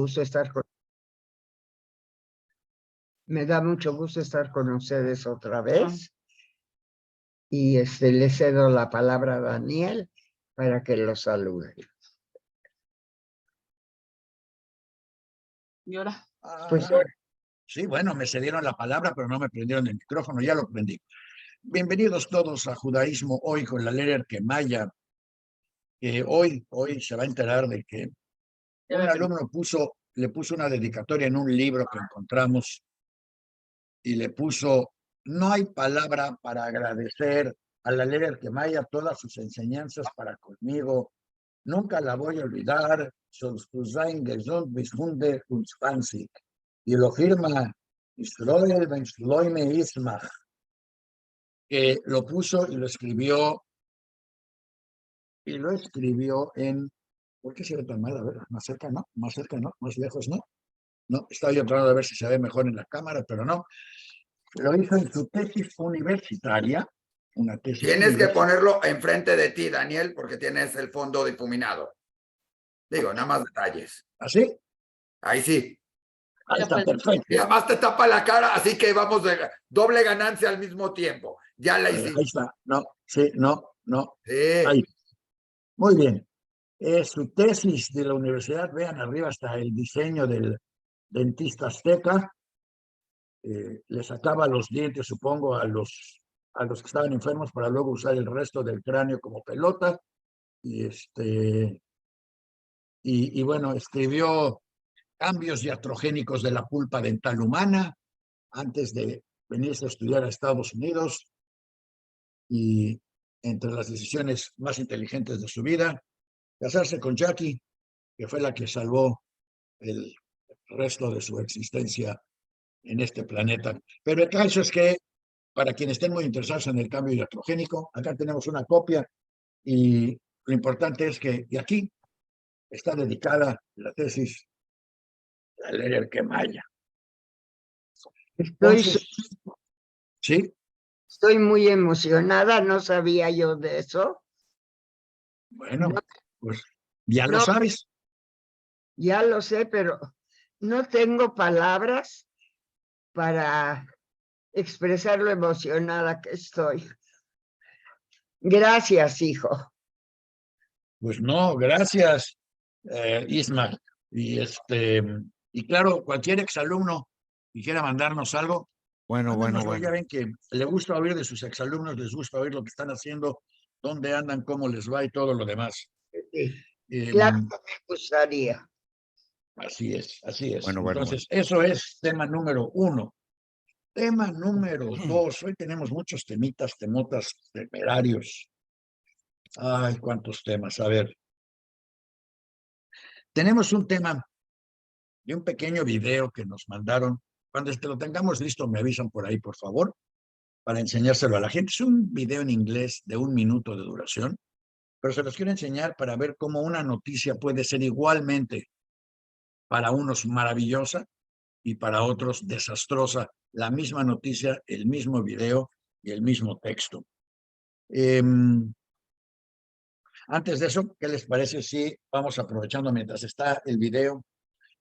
gusto estar con ustedes otra vez. Y le cedo la palabra a Daniel para que lo salude. ¿Y ahora? Pues sí, bueno, me cedieron la palabra, pero no me prendieron el micrófono, ya lo prendí. Bienvenidos todos a Judaísmo Hoy con la Lerer Kemaya. Hoy se va a enterar de que un alumno le puso una dedicatoria en un libro que encontramos y le puso: no hay palabra para agradecer a la Lerer Kemaya todas sus enseñanzas para conmigo. Nunca la voy a olvidar. Y lo firma Israel Ben Shloime Ismach, que lo puso y lo escribió en... ¿Por qué se ve tan mal? A ver, más cerca no, más lejos no. No, estaba yo tratando de ver si se ve mejor en la cámara, pero no. Lo hizo en su tesis universitaria, una tesis. Tienes que ponerlo enfrente de ti, Daniel, porque tienes el fondo difuminado. Digo, nada más detalles. ¿Así? Ahí sí. Ahí está, perfecto. Y además te tapa la cara, así que vamos de doble ganancia al mismo tiempo. Ya la hiciste. Ahí está. No, sí, no. Sí. Ahí. Muy bien. Su tesis de la universidad, vean arriba está el diseño del dentista azteca. Le sacaba los dientes, supongo, a los que estaban enfermos para luego usar el resto del cráneo como pelota. Y bueno, escribió cambios iatrogénicos de la pulpa dental humana antes de venirse a estudiar a Estados Unidos, y entre las decisiones más inteligentes de su vida, casarse con Jackie, que fue la que salvó el resto de su existencia en este planeta. Pero el caso es que, para quienes estén muy interesados en el cambio iatrogénico, acá tenemos una copia, y lo importante es que de aquí está dedicada la tesis a Lerer Kemaya. ¿Sí? Estoy muy emocionada, no sabía yo de eso. Bueno, pues ya lo sabes. Ya lo sé, pero no tengo palabras para expresar lo emocionada que estoy. Gracias, hijo. Pues no, gracias, Isma. Y claro, cualquier exalumno que quiera mandarnos algo, bueno. Ya ven que le gusta oír de sus exalumnos, les gusta oír lo que están haciendo, dónde andan, cómo les va y todo lo demás. Claro que me gustaría. Así es. Bueno. Entonces, eso es tema número 1. Tema número 2. Hoy tenemos muchos temotas temerarios. Ay, cuántos temas. A ver. Tenemos un tema de un pequeño video que nos mandaron. Cuando lo tengamos listo, me avisan por ahí, por favor, para enseñárselo a la gente. Es un video en inglés de 1 minuto de duración, pero se los quiero enseñar para ver cómo una noticia puede ser igualmente para unos maravillosa y para otros desastrosa. La misma noticia, el mismo video y el mismo texto. Antes de eso, ¿qué les parece si vamos aprovechando mientras está el video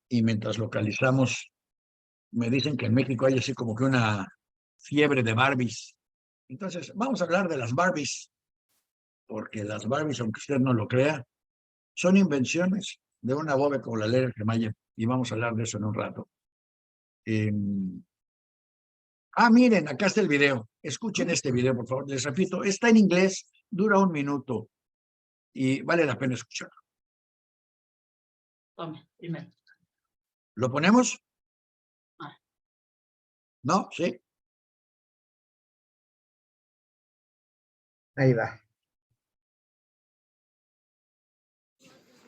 y mientras localizamos? Me dicen que en México hay así como que una fiebre de Barbies. Entonces, vamos a hablar de las Barbies, porque las Barbies, aunque usted no lo crea, son invenciones de una bobe como la Lerer Kemaya, y vamos a hablar de eso en un rato. Miren, acá está el video. Escuchen este video, por favor. Les repito, está en inglés, dura 1 minuto y vale la pena escucharlo. Dime. ¿Lo ponemos? ¿No? ¿Sí? Ahí va.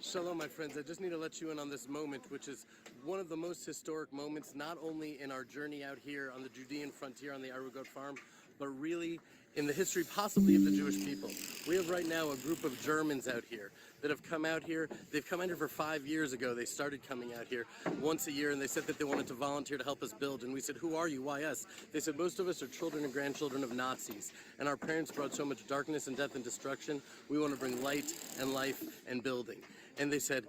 Shalom, my friends. I just need to let you in on this moment, which is one of the most historic moments, not only in our journey out here on the Judean frontier on the Arugot farm, but really in the history possibly of the Jewish people. We have right now a group of Germans out here that have come out here. They've come out here for 5 years ago. They started coming out here once a year, and they said that they wanted to volunteer to help us build. And we said, who are you? Why us? They said, most of us are children and grandchildren of Nazis, and our parents brought so much darkness and death and destruction. We want to bring light and life and building. And they said,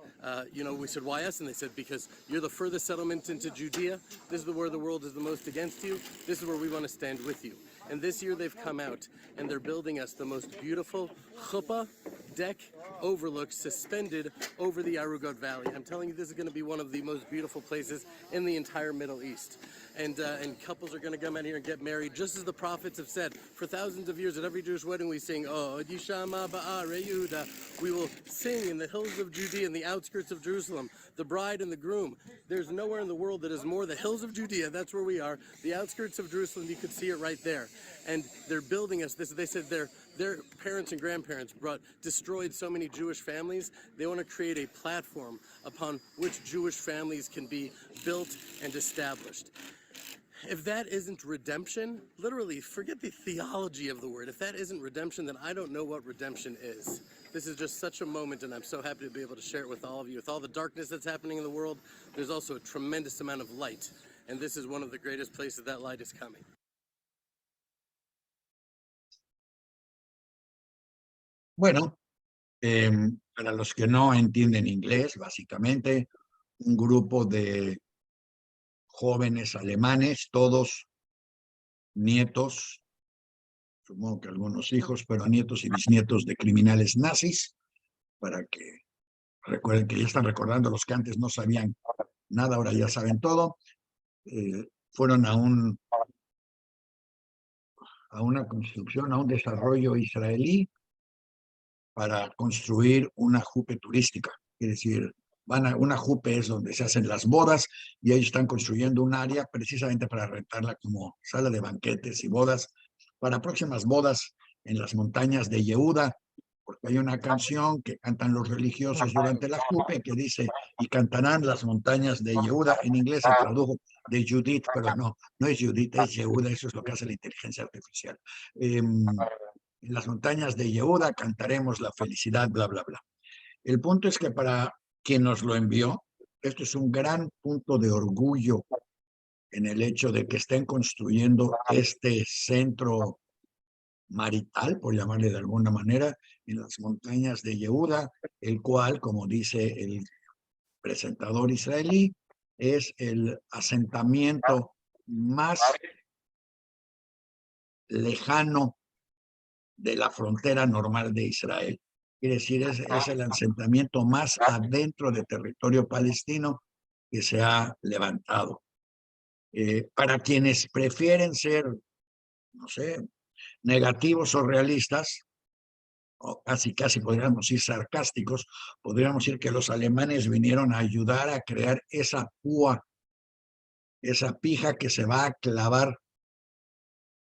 you know, we said, why us? And they said, because you're the furthest settlement into Judea. This is where the world is the most against you. This is where we want to stand with you. And this year they've come out and they're building us the most beautiful chuppah deck overlook suspended over the Arugot Valley. I'm telling you, this is going to be one of the most beautiful places in the entire Middle East. And couples are going to come out here and get married, just as the prophets have said. For thousands of years, at every Jewish wedding, we sing, "Oh, Yishama Ba'are Yehuda." We will sing in the hills of Judea, in the outskirts of Jerusalem, the bride and the groom. There's nowhere in the world that is more the hills of Judea. That's where we are. The outskirts of Jerusalem, you could see it right there. And they're building us this. They said their parents and grandparents destroyed so many Jewish families. They want to create a platform upon which Jewish families can be built and established. If that isn't redemption, literally, forget the theology of the word. If that isn't redemption, then I don't know what redemption is. This is just such a moment, and I'm so happy to be able to share it with all of you. With all the darkness that's happening in the world, there's also a tremendous amount of light, and this is one of the greatest places that light is coming. Bueno, para los que no entienden inglés, básicamente, un grupo de jóvenes alemanes, todos nietos, supongo que algunos hijos, pero nietos y bisnietos de criminales nazis, para que recuerden que ya están recordando los que antes no sabían nada, ahora ya saben todo. Fueron a una construcción, a un desarrollo israelí para construir una jupe turística. Quiere decir, una jupe es donde se hacen las bodas y ellos están construyendo un área precisamente para rentarla como sala de banquetes y bodas para próximas bodas en las montañas de Yehuda, porque hay una canción que cantan los religiosos durante la jupe que dice, y cantarán las montañas de Yehuda. En inglés se tradujo de Judith, pero no es Judith, es Yehuda, eso es lo que hace la inteligencia artificial. En las montañas de Yehuda cantaremos la felicidad, bla, bla, bla. El punto es que para quien nos lo envió, esto es un gran punto de orgullo en el hecho de que estén construyendo este centro marital, por llamarle de alguna manera, en las montañas de Yehuda, el cual, como dice el presentador israelí, es el asentamiento más lejano de la frontera normal de Israel. Quiere decir, es el asentamiento más adentro de territorio palestino que se ha levantado. Para quienes prefieren ser, no sé, negativos o realistas, o casi podríamos ir sarcásticos, podríamos decir que los alemanes vinieron a ayudar a crear esa púa, esa pija que se va a clavar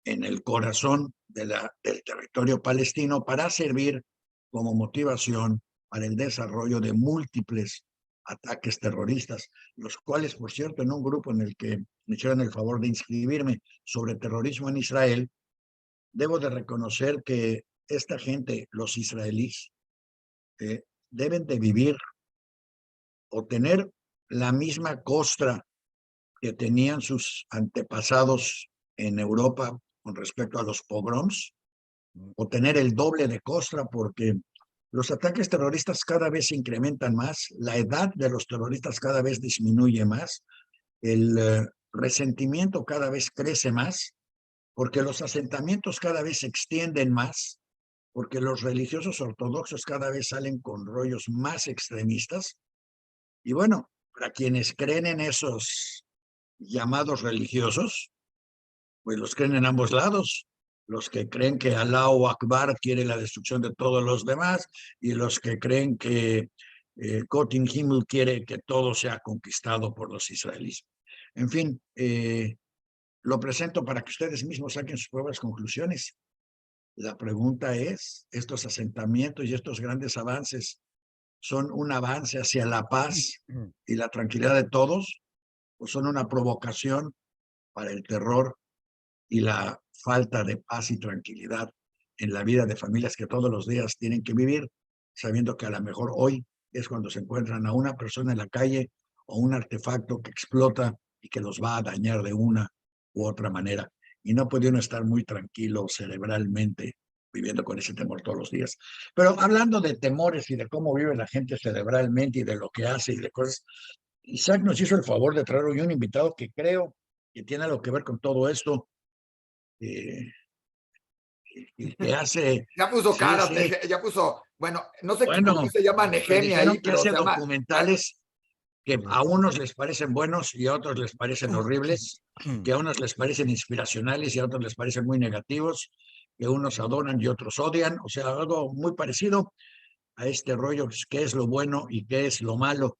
en el corazón del territorio palestino para servir como motivación para el desarrollo de múltiples ataques terroristas, los cuales, por cierto, en un grupo en el que me hicieron el favor de inscribirme sobre terrorismo en Israel, debo de reconocer que esta gente, los israelíes, deben de vivir o tener la misma costra que tenían sus antepasados en Europa con respecto a los pogroms, o tener el doble de costra, porque los ataques terroristas cada vez se incrementan más, la edad de los terroristas cada vez disminuye más, el resentimiento cada vez crece más, porque los asentamientos cada vez se extienden más, porque los religiosos ortodoxos cada vez salen con rollos más extremistas. Y bueno, para quienes creen en esos llamados religiosos, pues los creen en ambos lados. Los que creen que Allahu Akbar quiere la destrucción de todos los demás y los que creen que Kotin Himmel quiere que todo sea conquistado por los israelíes. En fin, lo presento para que ustedes mismos saquen sus propias conclusiones. La pregunta es, ¿estos asentamientos y estos grandes avances son un avance hacia la paz y la tranquilidad de todos o son una provocación para el terror y la falta de paz y tranquilidad en la vida de familias que todos los días tienen que vivir, sabiendo que a lo mejor hoy es cuando se encuentran a una persona en la calle o un artefacto que explota y que los va a dañar de una u otra manera? Y no puede uno estar muy tranquilo cerebralmente viviendo con ese temor todos los días. Pero hablando de temores y de cómo vive la gente cerebralmente y de lo que hace y de cosas, Isaac nos hizo el favor de traer hoy un invitado que creo que tiene algo que ver con todo esto, y que hace, Ya puso sí, caras, sí, ya puso, bueno, no sé por qué bueno, se llama me Nehemia dijeron ahí, que pero hace se llama, documentales que a unos les parecen buenos y a otros les parecen horribles, que a unos les parecen inspiracionales y a otros les parecen muy negativos, que unos adoran y otros odian, o sea, algo muy parecido a este rollo, pues, qué es lo bueno y qué es lo malo.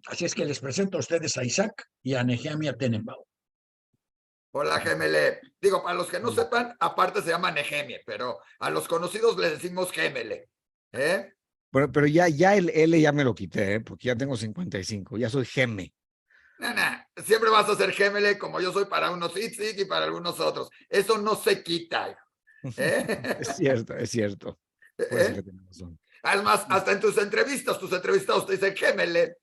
Así es que les presento a ustedes a Isaac y a Nehemia Tenenbaum. hola Gemele. Digo, para los que no sepan, aparte se llama Nehemia, pero a los conocidos le decimos Gemele. ¿Eh? Pero ya el L ya me lo quité, porque ya tengo 55, ya soy Geme. Nah, siempre vas a ser Gemele como yo soy para unos Itzik y para algunos otros. Eso no se quita. Es cierto, es cierto. Puede ser que tengas razón. Además, hasta en tus entrevistados te dicen Gemele.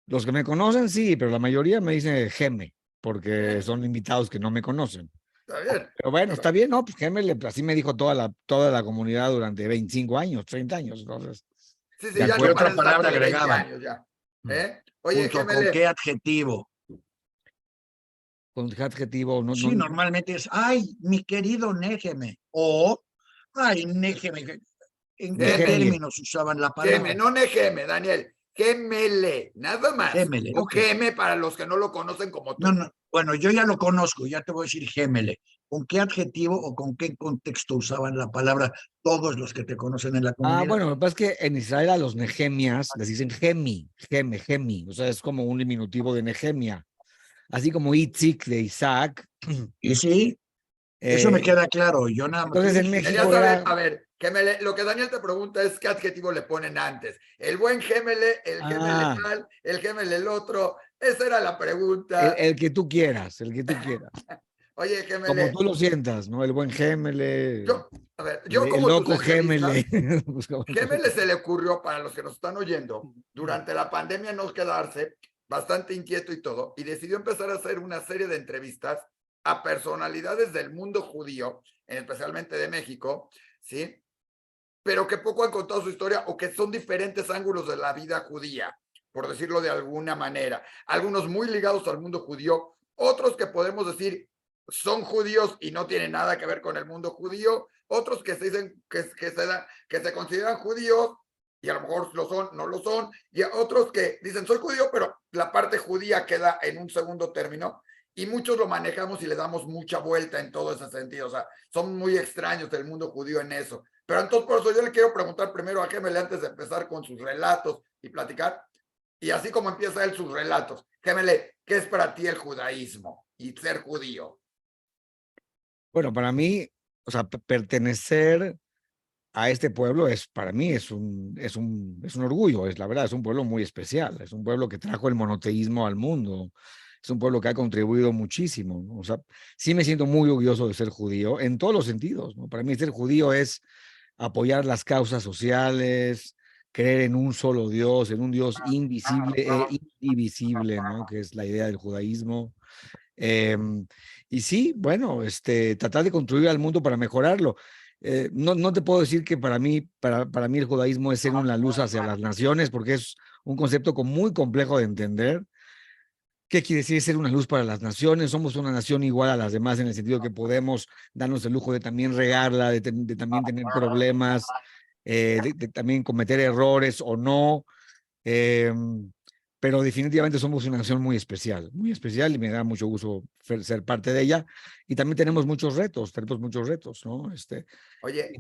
Los que me conocen, sí, pero la mayoría me dicen Geme, porque son invitados que no me conocen. Está bien. Pero bueno, está bien, ¿no? Pues Geme, así me dijo toda la comunidad durante 25 años, 30 años. Entonces, Sí, de ya ¿Qué no acuerdo. otra pares palabra tanto de 20 agregaban? años ya. Oye, ¿Junto con Gemele. qué adjetivo? Con qué adjetivo, no, Sí, normalmente es, ay, mi querido Neheme, o, ay, Neheme. ¿En qué Geme. términos usaban la Geme, palabra? no Neheme, Daniel. Gemele, nada más. Gémele, O ok. Geme para los que no lo conocen como tú. No, no, bueno, yo ya lo conozco, ya te voy a decir gémele. ¿Con qué adjetivo o con qué contexto usaban la palabra todos los que te conocen en la comunidad? bueno, lo que pasa es que en Israel a los Nehemias les dicen Gemi, Gemi, o sea, es como un diminutivo de Nehemia. Así como Itzik de Isaac. Y sí, eso me Eh, queda claro. Yo nada más te entonces en dije, Quería México saber, era, a ver, lo que Daniel te pregunta es qué adjetivo le ponen antes. El buen Gemele, el Gemele tal, el Gemele el otro. Esa era la pregunta. el que tú quieras, el que tú quieras. Oye, Como Gemele, tú lo sientas, ¿no? El buen Gémele, a ver, yo el como tus loco entrevistas, Gémele. Pues, Gemele se le ocurrió, para los que nos están oyendo, durante la pandemia no quedarse bastante inquieto y todo, y decidió empezar a hacer una serie de entrevistas a personalidades del mundo judío, especialmente de México, ¿sí? Pero que poco han contado su historia o que son diferentes ángulos de la vida judía, por decirlo de alguna manera. Algunos muy ligados al mundo judío, otros que podemos decir son judíos y no tienen nada que ver con el mundo judío, otros que se dicen que se consideran judíos y a lo mejor lo son, no lo son, y otros que dicen soy judío, pero la parte judía queda en un segundo término. Y muchos lo manejamos y le damos mucha vuelta en todo ese sentido. O sea, son muy extraños del mundo judío en eso. Pero entonces por eso yo le quiero preguntar primero a Gemele antes de empezar con sus relatos y platicar. Y así como empieza él sus relatos. Gemele, ¿qué es para ti el judaísmo y ser judío? Bueno, para mí, o sea, pertenecer a este pueblo para mí es un orgullo, es la verdad, es un pueblo muy especial, es un pueblo que trajo el monoteísmo al mundo, es un pueblo que ha contribuido muchísimo, ¿no? O sea, sí me siento muy orgulloso de ser judío en todos los sentidos, ¿no? Para mí ser judío es apoyar las causas sociales, creer en un solo Dios, en un Dios invisible e indivisible, ¿no? Que es la idea del judaísmo. Y sí, bueno, tratar de construir al mundo para mejorarlo. No te puedo decir que para mí el judaísmo es ser una luz hacia las naciones, porque es un concepto muy complejo de entender. ¿Qué quiere decir ser una luz para las naciones? Somos una nación igual a las demás en el sentido que podemos darnos el lujo de también regarla, de también tener problemas, de también cometer errores o no. Pero definitivamente somos una nación muy especial y me da mucho gusto ser parte de ella. Y también tenemos muchos retos, ¿no? Oye,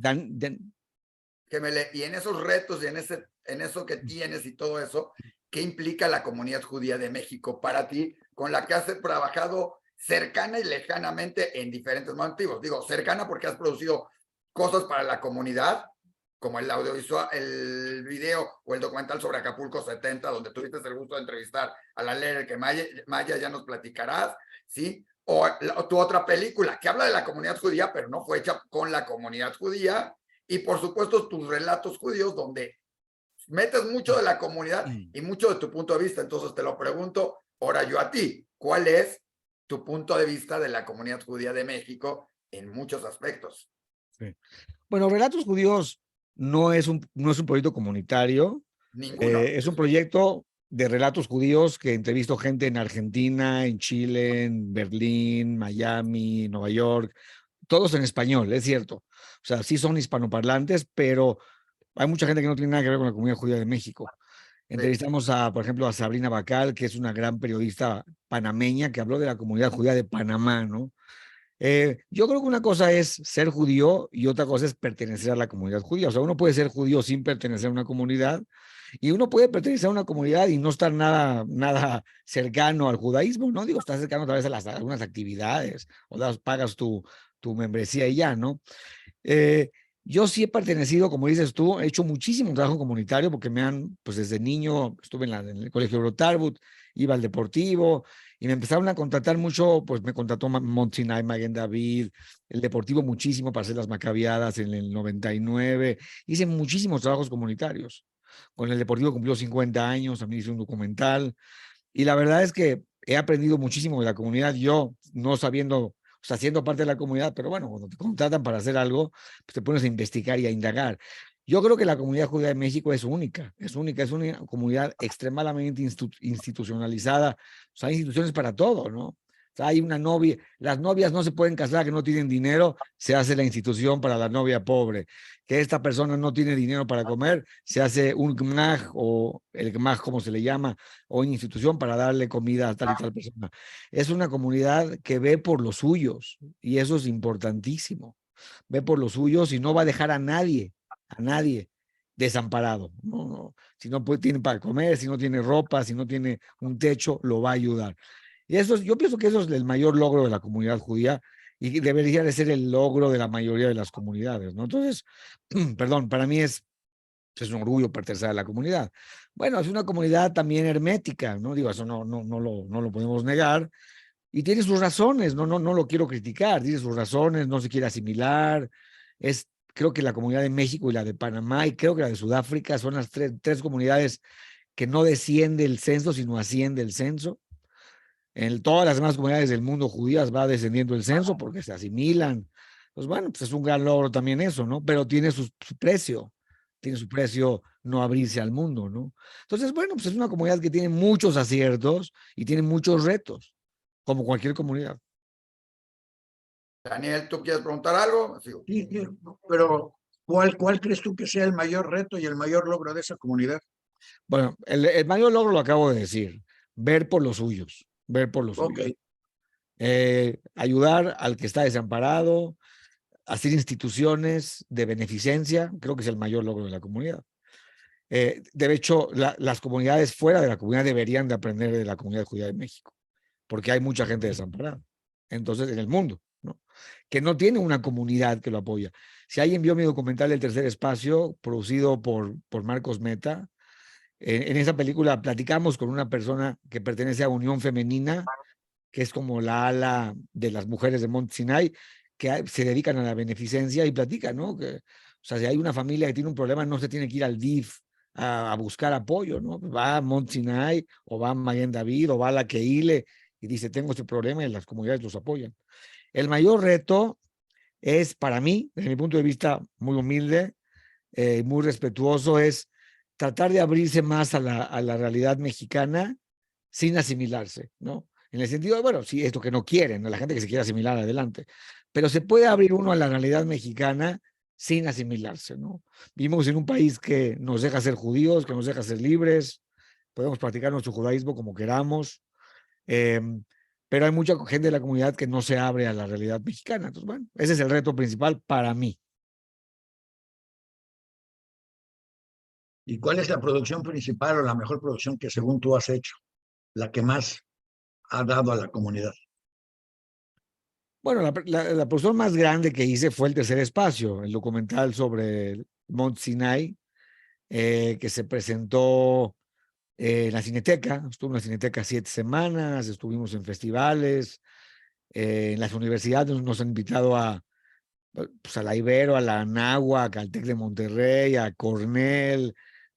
Gemele, y en esos retos y en eso que tienes y todo eso, ¿qué implica la comunidad judía de México para ti, con la que has trabajado cercana y lejanamente en diferentes motivos? Digo, cercana porque has producido cosas para la comunidad, como el audiovisual, el video o el documental sobre Acapulco 70, donde tuviste el gusto de entrevistar a la Lere, que Maya ya nos platicarás, ¿sí? O tu otra película que habla de la comunidad judía, pero no fue hecha con la comunidad judía. Y por supuesto tus relatos judíos, donde metes mucho de la comunidad y mucho de tu punto de vista. Entonces te lo pregunto ahora yo a ti, ¿cuál es tu punto de vista de la comunidad judía de México en muchos aspectos? Bueno, Relatos Judíos no es un proyecto comunitario, Ninguno. es un proyecto de relatos judíos que entrevisto gente en Argentina, en Chile, en Berlín, Miami, Nueva York, todos en español, es cierto. O sea, sí son hispanoparlantes, pero hay mucha gente que no tiene nada que ver con la comunidad judía de México. Entrevistamos por ejemplo, a Sabrina Bacal, que es una gran periodista panameña que habló de la comunidad judía de Panamá, ¿no? Yo creo que una cosa es ser judío y otra cosa es pertenecer a la comunidad judía. O sea, uno puede ser judío sin pertenecer a una comunidad y uno puede pertenecer a una comunidad y no estar nada cercano al judaísmo, ¿no? Digo, estás cercano a través de algunas actividades o pagas tu membresía y ya, ¿no? Yo sí he pertenecido, como dices tú, he hecho muchísimo trabajo comunitario porque pues desde niño estuve en el colegio Brotarbut, iba al deportivo y me empezaron a contratar mucho, pues me contrató Mount Sinai, Maguen David, el deportivo muchísimo para hacer las macabiadas en el 99. Hice muchísimos trabajos comunitarios. Con el deportivo cumplió 50 años, también hice un documental y la verdad es que he aprendido muchísimo de la comunidad, yo no sabiendo, o sea, siendo parte de la comunidad, pero bueno, cuando te contratan para hacer algo, pues te pones a investigar y a indagar. Yo creo que la comunidad judía de México es única, es una comunidad extremadamente institucionalizada, o sea, hay instituciones para todo, ¿no? O sea, hay una novia, las novias no se pueden casar que no tienen dinero, se hace la institución para la novia pobre. Que esta persona no tiene dinero para comer, se hace un gmaj o el gmaj, como se le llama, o una institución para darle comida a tal y tal persona. Es una comunidad que ve por los suyos y eso es importantísimo. Ve por los suyos y no va a dejar a nadie desamparado. No. Si no tiene para comer, si no tiene ropa, si no tiene un techo, lo va a ayudar. Y eso yo pienso que eso es el mayor logro de la comunidad judía y debería de ser el logro de la mayoría de las comunidades, ¿no? Entonces, perdón, para mí es un orgullo pertenecer a la comunidad. Bueno, es una comunidad también hermética, ¿no? Digo, eso no lo podemos negar. Y tiene sus razones, no lo quiero criticar, tiene sus razones, no se quiere asimilar. Creo que la comunidad de México y la de Panamá y creo que la de Sudáfrica son las tres comunidades que no desciende el censo, sino asciende el censo. En todas las demás comunidades del mundo judías va descendiendo el censo porque se asimilan. Pues bueno, pues es un gran logro también eso, ¿no? Pero tiene su precio. Tiene su precio no abrirse al mundo, ¿no? Entonces, bueno, pues es una comunidad que tiene muchos aciertos y tiene muchos retos, como cualquier comunidad. Daniel, ¿tú quieres preguntar algo? Sí, pero ¿cuál crees tú que sea el mayor reto y el mayor logro de esa comunidad? Bueno, el mayor logro lo acabo de decir, ver por los suyos, ver por los suyos. Ayudar al que está desamparado, hacer instituciones de beneficencia, creo que es el mayor logro de la comunidad. De hecho, las comunidades fuera de la comunidad deberían de aprender de la comunidad judía de México, porque hay mucha gente desamparada. Entonces, en el mundo, ¿no? Que no tiene una comunidad que lo apoya. Si alguien vio mi documental El Tercer Espacio, producido por Marcos Meta, en esa película platicamos con una persona que pertenece a Unión Femenina, que es como la ala de las mujeres de Mont Sinai, que se dedican a la beneficencia y platican, ¿no? Que, o sea, si hay una familia que tiene un problema, no se tiene que ir al DIF a buscar apoyo, ¿no? Va a Mont Sinai o va a Maguen David o va a la Keile y dice, tengo este problema y las comunidades los apoyan. El mayor reto es, para mí, desde mi punto de vista muy humilde, muy respetuoso, es tratar de abrirse más a la realidad mexicana sin asimilarse, ¿no? En el sentido de, bueno, sí, esto que no quieren, ¿no? La gente que se quiere asimilar adelante, pero se puede abrir uno a la realidad mexicana sin asimilarse, ¿no? Vivimos en un país que nos deja ser judíos, que nos deja ser libres, podemos practicar nuestro judaísmo como queramos, pero hay mucha gente de la comunidad que no se abre a la realidad mexicana. Entonces, bueno, ese es el reto principal para mí. ¿Y cuál es la producción principal o la mejor producción que según tú has hecho? La que más ha dado a la comunidad. Bueno, la producción más grande que hice fue El Tercer Espacio, el documental sobre Mont Sinai, que se presentó en la Cineteca. Estuve en la Cineteca 7 semanas, estuvimos en festivales, en las universidades nos han invitado pues a la Ibero, a la Anáhuac, al TEC de Monterrey, a Cornell,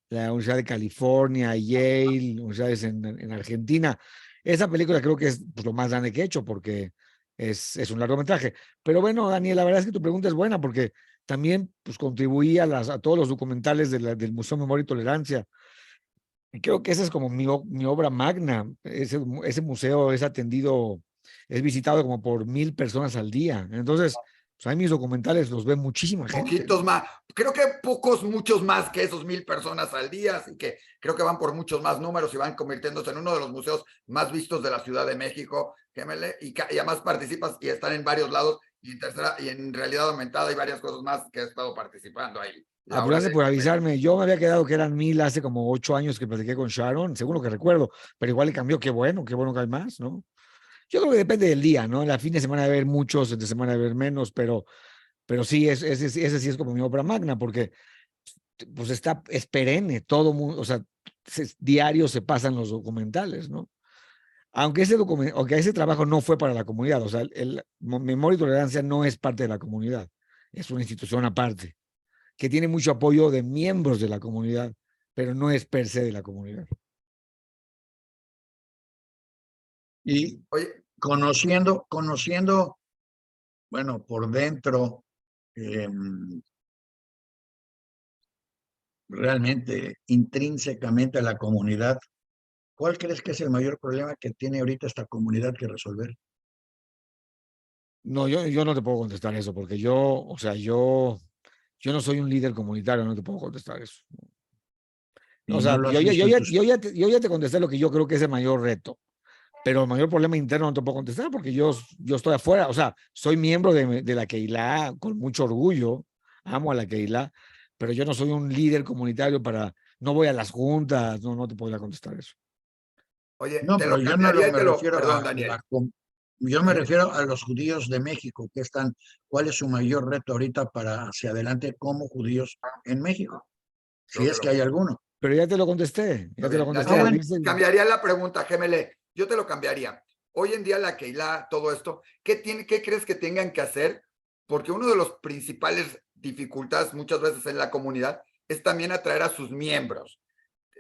la Universidad de California, Yale, universidades en Argentina. Esa película creo que es pues, lo más grande que he hecho porque es un largometraje. Pero bueno, Daniel, la verdad es que tu pregunta es buena porque también pues, contribuí a todos los documentales del Museo Memoria y Tolerancia. Y creo que esa es como mi obra magna. Ese museo es atendido, es visitado como por 1,000 personas al día. Entonces, pues ahí mis documentales los ve muchísima gente. Poquitos más. Creo que muchos más que esos 1,000 personas al día, así que creo que van por muchos más números y van convirtiéndose en uno de los museos más vistos de la Ciudad de México, Gemele, y además participas y están en varios lados y en realidad aumentada y varias cosas más que he estado participando ahí. Gracias por avisarme. Yo me había quedado que eran 1,000 hace como 8 años que platiqué con Sharon, según lo que recuerdo, pero igual le cambió. Qué bueno que hay más, ¿no? Yo creo que depende del día, ¿no? En la fin de semana de ver muchos, entre semana de ver menos, pero sí, ese sí es como mi obra magna, porque pues es perenne, todo mundo, o sea, diario se pasan los documentales, ¿no? Aunque ese trabajo no fue para la comunidad, o sea, Memoria y Tolerancia no es parte de la comunidad, es una institución aparte, que tiene mucho apoyo de miembros de la comunidad, pero no es per se de la comunidad. Y Oye, conociendo, bueno, por dentro, realmente, intrínsecamente a la comunidad, ¿cuál crees que es el mayor problema que tiene ahorita esta comunidad que resolver? No, yo no te puedo contestar eso, porque o sea, yo no soy un líder comunitario, no te puedo contestar eso. O Y sea, no lo has visto en tus... yo ya te contesté lo que yo creo que es el mayor reto, pero el mayor problema interno no te puedo contestar porque yo estoy afuera, o sea, soy miembro de la Keilah con mucho orgullo, amo a la Keilah, pero yo no soy un líder comunitario no voy a las juntas, no te podría contestar eso. oye, No, te pero lo yo no cambiaría y me refiero perdón, a Daniel. yo me refiero a los judíos de México, que están, ¿cuál es su mayor reto ahorita para hacia adelante como judíos en México? Si Creo que es que hay alguno. Pero ya te lo contesté, Está bien. Daniel, cambiaría la pregunta, Gemele. Yo te lo cambiaría. Hoy en día la Keilah, todo esto, ¿qué crees que tengan que hacer? Porque uno de los principales dificultades muchas veces en la comunidad es también atraer a sus miembros,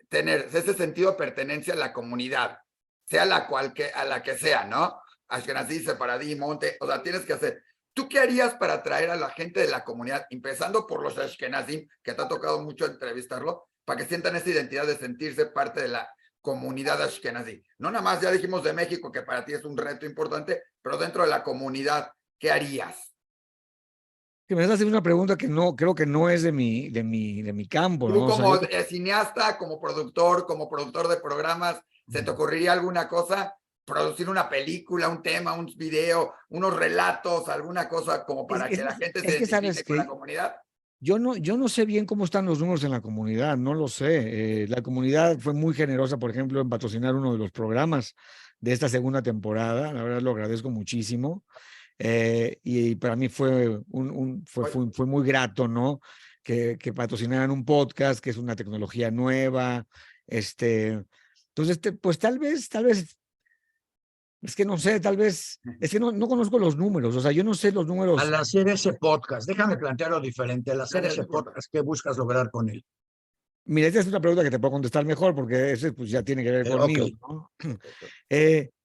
tener ese sentido de pertenencia a la comunidad, sea a la que sea, ¿no? Ashkenazí, Separadí, Monte, o sea, tienes que hacer. ¿Tú qué harías para atraer a la gente de la comunidad, empezando por los Ashkenazim, que te ha tocado mucho entrevistarlo, para que sientan esa identidad de sentirse parte de la comunidad Ashkenazí? No nada más, ya dijimos de México, que para ti es un reto importante, pero dentro de la comunidad, ¿qué harías? Que me estás haciendo una pregunta que no, creo que no es de mi campo, Tú ¿no? O sea, como cineasta, como productor de programas, ¿se te ocurriría alguna cosa? Producir una película, un tema, un video, unos relatos, alguna cosa como para que la gente se es que sabes identifique con la que comunidad. yo no sé bien cómo están los números en la comunidad, no lo sé. La comunidad fue muy generosa, por ejemplo, en patrocinar uno de los programas de esta segunda temporada. La verdad lo agradezco muchísimo. Y para mí fue muy grato, ¿no? Que patrocinaran un podcast, que es una tecnología nueva. Entonces, pues tal vez, es que no sé, tal vez, es que no conozco los números, o sea, yo no sé los números. Al hacer ese podcast, déjame plantearlo diferente, al hacer ese podcast, ¿qué buscas lograr con él? Mira, esta es una pregunta que te puedo contestar mejor porque ese pues ya tiene que ver Ok, conmigo, ¿no? El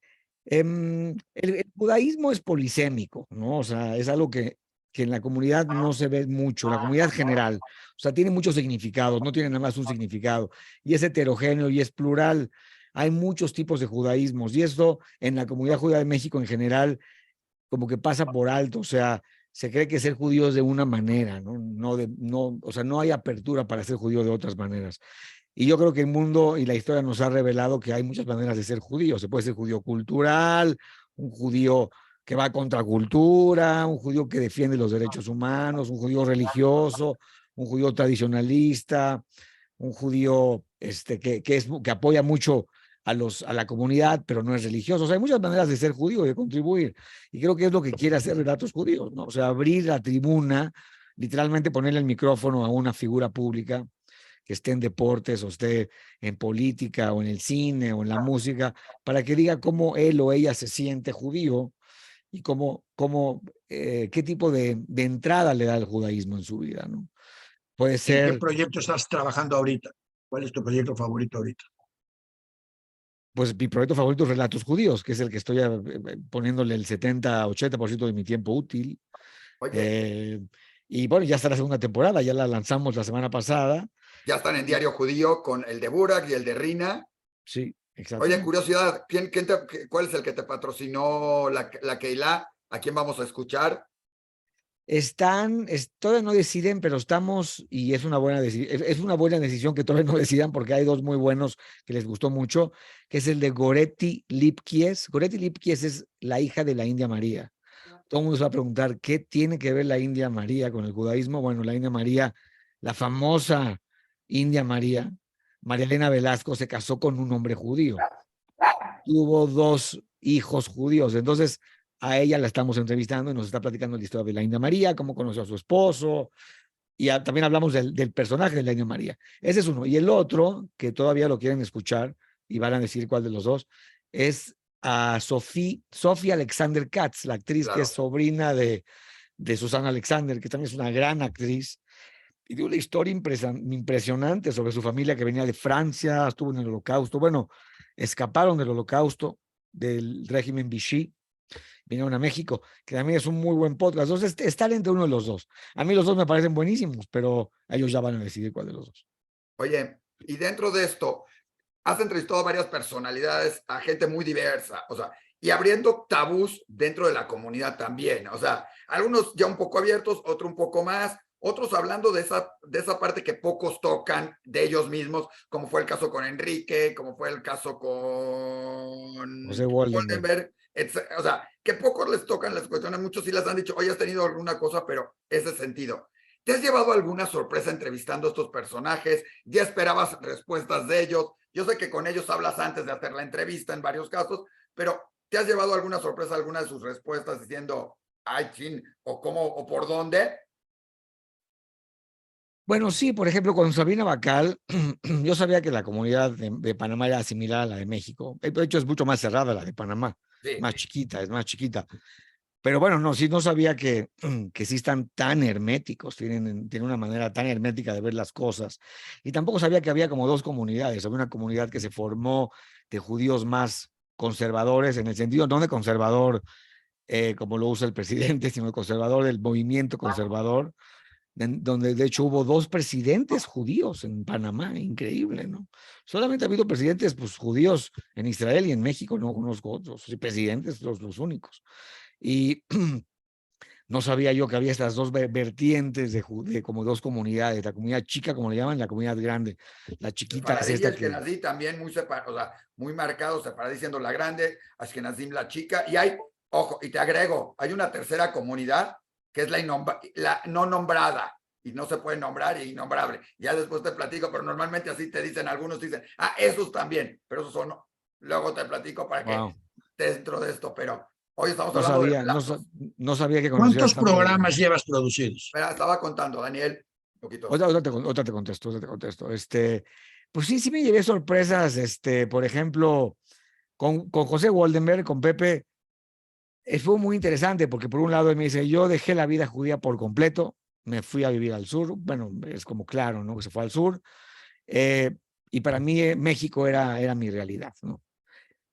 judaísmo es polisémico, ¿no? O sea, es algo que en la comunidad no se ve mucho, en la comunidad general. O sea, tiene muchos significados, no tiene nada más un significado. Y es heterogéneo y es plural. Hay muchos tipos de judaísmos y esto en la comunidad judía de México en general como que pasa por alto. O sea, se cree que ser judío es de una manera, ¿no? O sea, no hay apertura para ser judío de otras maneras. Y yo creo que el mundo y la historia nos ha revelado que hay muchas maneras de ser judío. Se puede ser judío cultural, un judío que va contra cultura, un judío que defiende los derechos humanos, un judío religioso, un judío tradicionalista, un judío que apoya mucho a la comunidad, pero no es religioso. O sea, hay muchas maneras de ser judío y de contribuir. Y creo que es lo que quiere hacer Relatos Judíos, ¿no? O sea, abrir la tribuna, literalmente ponerle el micrófono a una figura pública que esté en deportes o esté en política o en el cine o en la música, para que diga cómo él o ella se siente judío y qué tipo de entrada le da el judaísmo en su vida, ¿no? Puede ¿en qué ser, proyecto estás trabajando ahorita? ¿Cuál es tu proyecto favorito ahorita? pues mi proyecto favorito es Relatos Judíos, que es el que estoy poniéndole el 70-80% de mi tiempo útil. Oye, Y bueno, ya está la segunda temporada, ya la lanzamos la semana pasada. ya están en Diario Judío con el de Burak y el de Rina. Sí, exacto. Oye, curiosidad, ¿cuál es el que te patrocinó la Keilah? ¿A quién vamos a escuchar? Todavía no deciden, pero estamos, y es una buena decisión que todavía no decidan, porque hay dos muy buenos que les gustó mucho, que es el de Goretti Lipkies. Goretti Lipkies es la hija de la India María. Todo el mundo se va a preguntar, ¿qué tiene que ver la India María con el judaísmo? Bueno, la India María, la famosa India María, María Elena Velasco, se casó con un hombre judío. Tuvo 2 hijos judíos. Entonces, a ella la estamos entrevistando y nos está platicando la historia de la India María, cómo conoció a su esposo, y también hablamos del personaje de la India María. Ese es uno. Y el otro, que todavía lo quieren escuchar y van a decir cuál de los dos, es a Sofía Alexander Katz, la actriz que es sobrina de Susana Alexander, que también es una gran actriz, y dio una historia impresionante sobre su familia que venía de Francia, estuvo en el Holocausto. Bueno, escaparon del Holocausto, del régimen Vichy, vinieron a México, que también es un muy buen podcast. Entonces, estar entre uno de los dos. A mí los dos me parecen buenísimos, pero ellos ya van a decidir cuál de los dos. Oye, y dentro de esto, has entrevistado a varias personalidades, a gente muy diversa, o sea, y abriendo tabús dentro de la comunidad también, o sea, algunos ya un poco abiertos, otros un poco más, otros hablando de esa parte que pocos tocan de ellos mismos, como fue el caso con Enrique, como fue el caso con José Woldenberg. o sea, que pocos les tocan las cuestiones, muchos sí les han dicho, oye, has tenido alguna cosa, pero ese sentido. ¿Te has llevado alguna sorpresa entrevistando a estos personajes? ¿Ya esperabas respuestas de ellos? Yo sé que con ellos hablas antes de hacer la entrevista en varios casos, pero ¿te has llevado alguna sorpresa, alguna de sus respuestas diciendo, ay, chin, o cómo, o por dónde? Bueno, sí, por ejemplo, con Sabrina Bacal, yo sabía que la comunidad de Panamá era similar a la de México. De hecho, es mucho más cerrada la de Panamá, Sí. más chiquita, es más chiquita. Pero bueno, no, sí, no sabía que sí están tan herméticos, tienen una manera tan hermética de ver las cosas. Y tampoco sabía que había como 2 comunidades. Había una comunidad que se formó de judíos más conservadores, en el sentido no de conservador como lo usa el presidente, sino de conservador, del movimiento conservador, donde de hecho hubo 2 presidentes judíos en Panamá, increíble, ¿no? Solamente ha habido presidentes pues, judíos en Israel y en México, no conozco otros, presidentes los únicos. Y no sabía yo que había estas 2 vertientes de como 2 comunidades, la comunidad chica, como le llaman, la comunidad grande. La chiquita es esta que... Ashkenazí también muy separado, o sea, muy marcado, separado diciendo la grande, Ashkenazim la chica, y hay, ojo, y te agrego, hay una tercera comunidad que es la no nombrada, y no se puede nombrar y innombrable. Ya después te platico, pero normalmente así te dicen, algunos dicen, esos también, pero esos son, luego te platico para que dentro de esto, pero hoy estamos hablando de relatos. No sabía que conocías ¿Cuántos programas llevas producidos? Mira, estaba contando, Daniel, un poquito. Otra te contesto. Pues sí me llevé sorpresas, por ejemplo, con José Woldenberg, con Pepe, fue muy interesante porque por un lado él me dice, yo dejé la vida judía por completo, me fui a vivir al sur, bueno, es como claro, ¿no? Que se fue al sur, y para mí México era mi realidad, ¿no?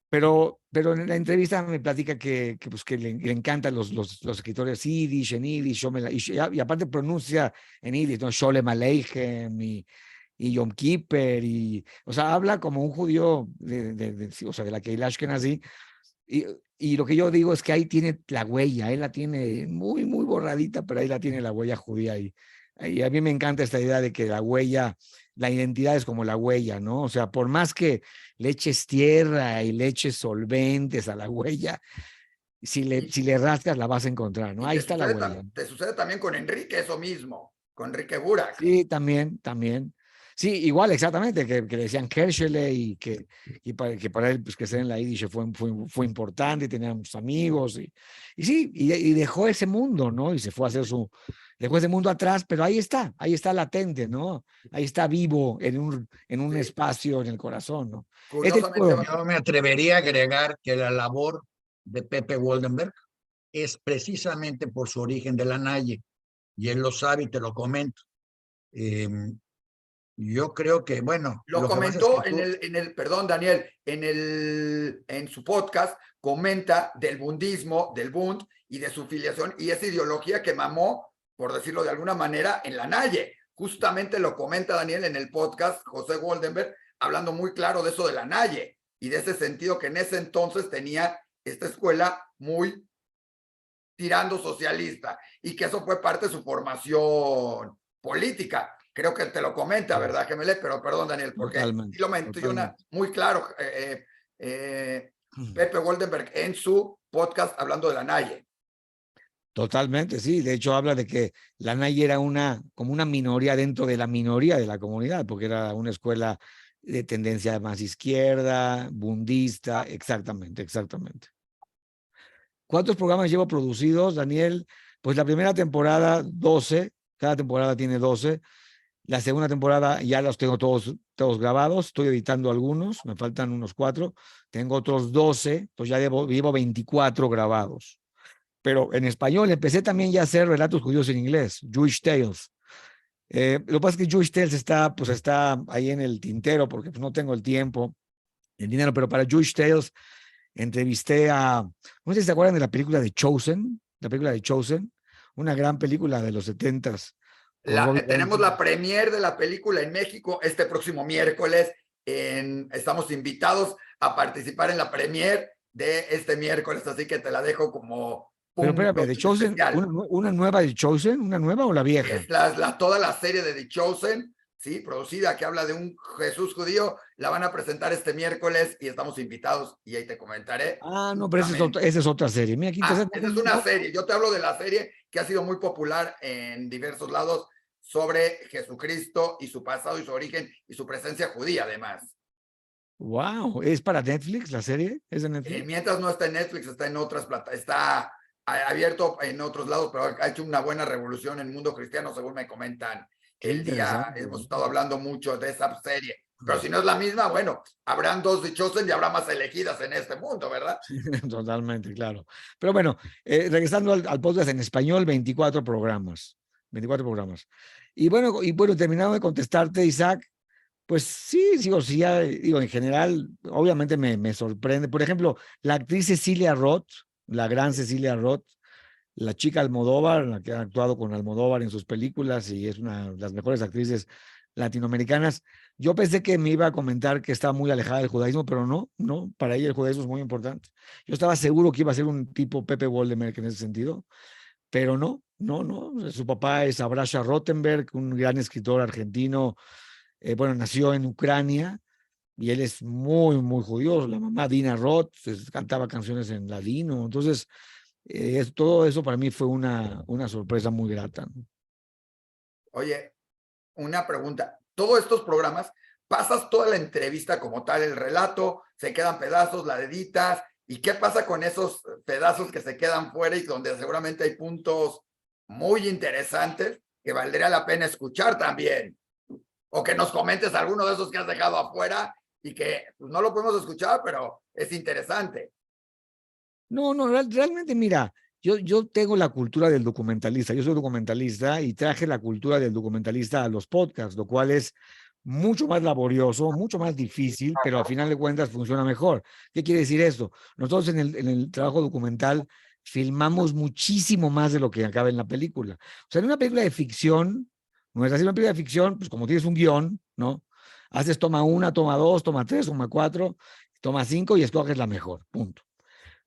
Pero en la entrevista me platica que le encantan los escritores yiddish, en yiddish, y aparte pronuncia en yiddish, ¿no? Sholem Aleichem y Yom Kippur, o sea, habla como un judío o sea, de la Keilah Ashkenazi. Y lo que yo digo es que ahí tiene la huella, él la tiene muy, muy borradita, pero ahí la tiene la huella judía. Y a mí me encanta esta idea de que la huella, la identidad es como la huella, ¿no? O sea, por más que le eches tierra y le eches solventes a la huella, si le rascas la vas a encontrar, ¿no? Ahí está la huella. Te sucede también con Enrique, eso mismo, con Enrique Burak. Sí, también. Sí, igual, exactamente, que le decían Kershele que para él, pues que ser en la Yiddish fue importante y tenía muchos amigos. Y sí, y dejó ese mundo, ¿no? Y se fue a hacer dejó ese mundo atrás, pero ahí está latente, ¿no? Ahí está vivo en un espacio en el corazón, ¿no? Yo me atrevería a agregar que la labor de Pepe Woldenberg es precisamente por su origen de la Naye, y él lo sabe y te lo comento. Yo creo que, bueno, Lo que pasa es comentó que perdón, Daniel, en su podcast, comenta del bundismo, del Bund y de su filiación y esa ideología que mamó, por decirlo de alguna manera, en la Naye. Justamente lo comenta Daniel en el podcast, José Goldenberg, hablando muy claro de eso de la Naye y de ese sentido que en ese entonces tenía esta escuela muy tirando socialista y que eso fue parte de su formación política. Creo que te lo comenta, ¿verdad, Gemelé? Pero perdón, Daniel, porque Totalmente, sí lo menciona totalmente. muy claro Pepe Goldenberg en su podcast hablando de la Naye. Totalmente, sí. De hecho, habla de que la Naye era como una minoría dentro de la minoría de la comunidad, porque era una escuela de tendencia más izquierda, bundista, exactamente, exactamente. ¿Cuántos programas llevo producidos, Daniel? Pues la primera temporada, 12, cada temporada tiene 12. La segunda temporada ya los tengo todos grabados, estoy editando algunos, me faltan unos 4, tengo otros 12, pues ya llevo 24 grabados. Pero en español empecé también ya a hacer relatos judíos en inglés, Jewish Tales. Lo que pasa es que Jewish Tales está ahí en el tintero porque pues, no tengo el tiempo, el dinero, pero para Jewish Tales entrevisté no sé si se acuerdan de la película de Chosen, una gran película de los 70s. Tenemos la premier de la película en México este próximo miércoles. Estamos invitados a participar en la premier de este miércoles, así que te la dejo como Pero espérame, de Chosen, una nueva de Chosen, una nueva o la vieja? Es toda la serie de The Chosen, ¿sí? Producida, que habla de un Jesús judío, la van a presentar este miércoles y estamos invitados y ahí te comentaré. Ah, no, pero esa es otra serie. Mira, aquí esa es una serie. Yo te hablo de la serie que ha sido muy popular en diversos lados sobre Jesucristo y su pasado y su origen y su presencia judía, además. Wow, ¿es para Netflix la serie? ¿Es de Netflix? Mientras no está en Netflix, está en otras plataformas, está abierto en otros lados, pero ha hecho una buena revolución en el mundo cristiano, según me comentan el día. Hemos estado hablando mucho de esa serie, pero si no es la misma, bueno, habrán 2 de Chosen y habrá más elegidas en este mundo, ¿verdad? Totalmente, claro. Pero bueno, regresando al podcast en español, 24 programas. 24 programas. Y bueno, terminando de contestarte, Isaac, pues sí, digo, en general, obviamente me sorprende. Por ejemplo, la actriz Cecilia Roth, la gran Cecilia Roth, la chica Almodóvar, la que ha actuado con Almodóvar en sus películas y es una de las mejores actrices latinoamericanas. Yo pensé que me iba a comentar que estaba muy alejada del judaísmo, pero no, para ella el judaísmo es muy importante. Yo estaba seguro que iba a ser un tipo Pepe Woldemerk en ese sentido, pero no. Su papá es Abrasha Rothenberg, un gran escritor argentino, nació en Ucrania y él es muy, muy judío. La mamá Dina Roth cantaba canciones en ladino, entonces todo eso para mí fue una sorpresa muy grata, ¿no? Oye, una pregunta. Todos estos programas, pasas toda la entrevista como tal, el relato, se quedan pedazos, la editas, ¿y qué pasa con esos pedazos que se quedan fuera y donde seguramente hay puntos muy interesantes que valdría la pena escuchar también? O que nos comentes alguno de esos que has dejado afuera y que pues, no lo podemos escuchar, pero es interesante. No, realmente, mira, yo tengo la cultura del documentalista, yo soy documentalista y traje la cultura del documentalista a los podcasts, lo cual es mucho más laborioso, mucho más difícil, pero al final de cuentas funciona mejor. ¿Qué quiere decir esto? Nosotros en el trabajo documental filmamos muchísimo más de lo que acaba en la película. O sea, en una película de ficción, no es así, una película de ficción, pues como tienes un guión, ¿no? Haces toma 1, toma 2, toma 3, toma 4, toma 5 y escoges la mejor, punto.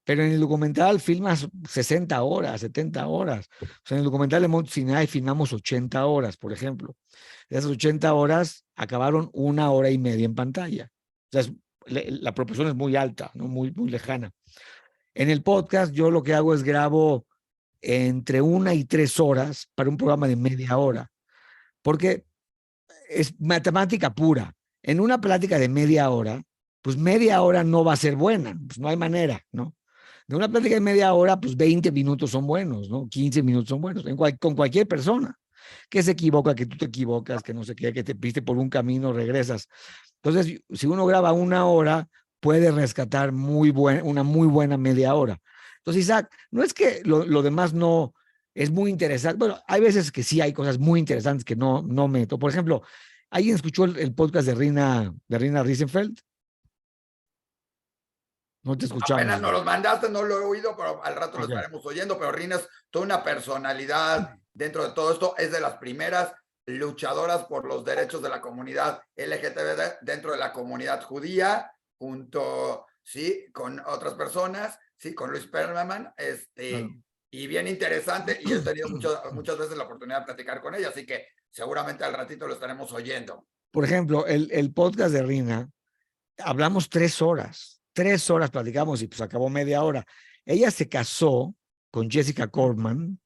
Pero en el documental filmas 60 horas, 70 horas. O sea, en el documental de Monte Sinai filmamos 80 horas, por ejemplo. De esas 80 horas acabaron 1 hora y media en pantalla. O sea, la proporción es muy alta, ¿no? Muy, muy lejana. En el podcast yo lo que hago es grabo entre 1 y 3 horas para un programa de media hora. Porque es matemática pura. En una plática de media hora, pues media hora no va a ser buena, pues no hay manera, ¿no? De una plática de media hora, pues 20 minutos son buenos, ¿no? 15 minutos son buenos, con cualquier persona que se equivoca, que tú te equivocas, que no sé qué, que te piste por un camino, regresas. Entonces, si uno graba 1 hora, puede rescatar una muy buena media hora. Entonces, Isaac, no es que lo demás no es muy interesante. Bueno, hay veces que sí hay cosas muy interesantes que no meto. Por ejemplo, ¿Alguien escuchó el podcast de Rina Risenfeld? No te escuchamos. Apenas nos los mandaste, no lo he oído, pero al rato lo Ok. estaremos oyendo. Pero Rina es toda una personalidad dentro de todo esto. Es de las primeras luchadoras por los derechos de la comunidad LGTB dentro de la comunidad judía, junto, sí, con otras personas, sí, con Luis Perlman, y bien interesante. Y he tenido muchas veces la oportunidad de platicar con ella, así que seguramente al ratito lo estaremos oyendo. Por ejemplo, el podcast de Rina, hablamos 3 horas. 3 horas platicamos y pues acabó media hora. Ella se casó con Jessica Corman,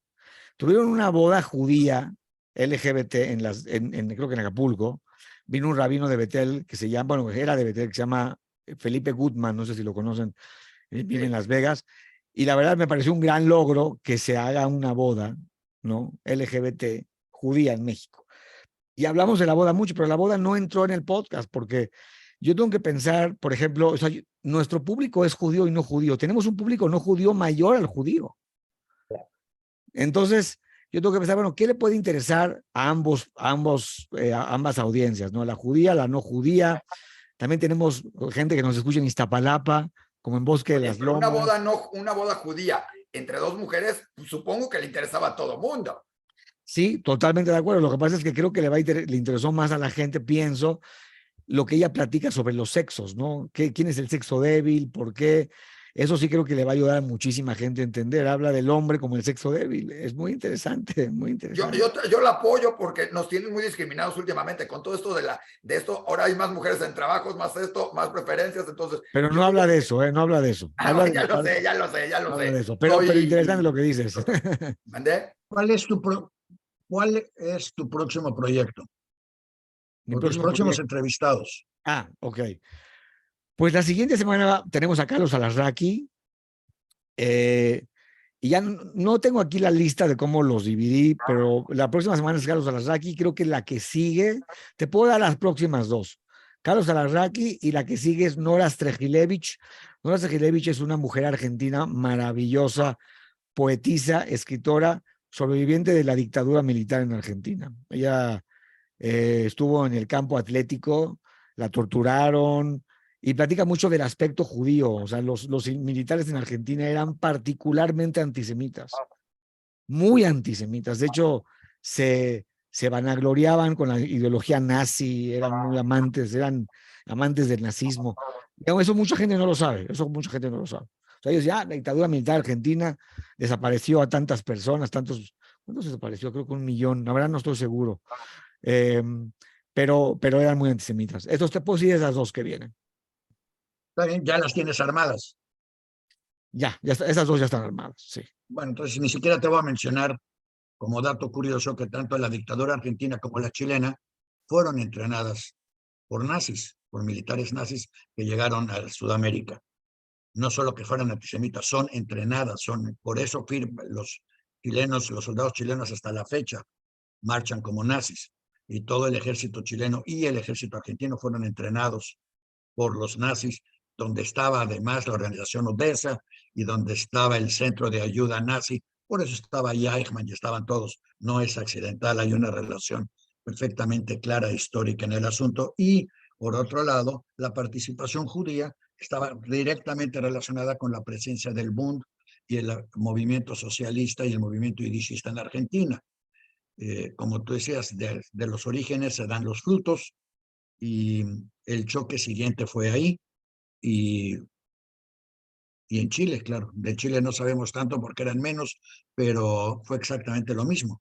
tuvieron una boda judía LGBT creo que en Acapulco. Vino un rabino de Betel que se llama, bueno, era de Betel, que se llama Felipe Gutman, no sé si lo conocen, vive en Las Vegas. Y la verdad me pareció un gran logro que se haga una boda, ¿no? LGBT judía en México. Y hablamos de la boda mucho, pero la boda no entró en el podcast porque yo tengo que pensar, por ejemplo, o sea, nuestro público es judío y no judío. Tenemos un público no judío mayor al judío. Entonces, yo tengo que pensar, bueno, ¿qué le puede interesar a ambas audiencias, ¿no? La judía, la no judía. También tenemos gente que nos escucha en Iztapalapa, como en Bosque de Oye, las pero Lomas. una boda judía entre 2 mujeres, pues, supongo que le interesaba a todo mundo. Sí, totalmente de acuerdo. Lo que pasa es que creo que le interesó más a la gente, pienso, lo que ella platica sobre los sexos, ¿no? ¿Quién es el sexo débil? ¿Por qué? Eso sí creo que le va a ayudar a muchísima gente a entender. Habla del hombre como el sexo débil. Es muy interesante, muy interesante. Yo la apoyo porque nos tienen muy discriminados últimamente con todo esto de esto. Ahora hay más mujeres en trabajos, más esto, más preferencias. Entonces, Pero no habla de eso, ¿eh? No habla de eso. Habla de ya la lo parte, sé, ya lo sé, ya no lo habla sé. de eso. Pero interesante lo que dices. ¿Mandé? ¿Cuál es tu próximo proyecto? Mi O tus próximo próximos proyecto. entrevistados. Ok. Pues la siguiente semana tenemos a Carlos Alarraqui. Y ya no tengo aquí la lista de cómo los dividí, pero la próxima semana es Carlos Alarraqui. Creo que la que sigue, te puedo dar las próximas 2. Carlos Alarraqui y la que sigue es Nora Strejilevich. Nora Strejilevich es una mujer argentina maravillosa, poetisa, escritora, sobreviviente de la dictadura militar en Argentina. Ella estuvo en el campo atlético, la torturaron y platica mucho del aspecto judío. O sea, los militares en Argentina eran particularmente antisemitas, muy antisemitas. De hecho, se vanagloriaban con la ideología nazi, eran amantes del nazismo. Y eso mucha gente no lo sabe, O sea, ellos ya, la dictadura militar argentina desapareció a tantas personas, ¿cuántos desapareció? Creo que 1 millón, la verdad no estoy seguro. Pero eran muy antisemitas. Estos te puedo decir esas 2 que vienen. Está bien, ya las tienes armadas. Esas 2 ya están armadas, sí. Bueno, entonces ni siquiera te voy a mencionar como dato curioso que tanto la dictadura argentina como la chilena fueron entrenadas por nazis, por militares nazis que llegaron a Sudamérica. No solo que fueran antisemitas, son entrenadas, por eso los chilenos, los soldados chilenos hasta la fecha marchan como nazis. Y todo el ejército chileno y el ejército argentino fueron entrenados por los nazis, donde estaba además la organización Odessa y donde estaba el centro de ayuda nazi. Por eso estaba ahí Eichmann y estaban todos. No es accidental, hay una relación perfectamente clara, histórica en el asunto. Y por otro lado, la participación judía estaba directamente relacionada con la presencia del Bund y el movimiento socialista y el movimiento yiddishista en Argentina. Como tú decías, de los orígenes se dan los frutos y el choque siguiente fue ahí y en Chile, claro. De Chile no sabemos tanto porque eran menos, pero fue exactamente lo mismo.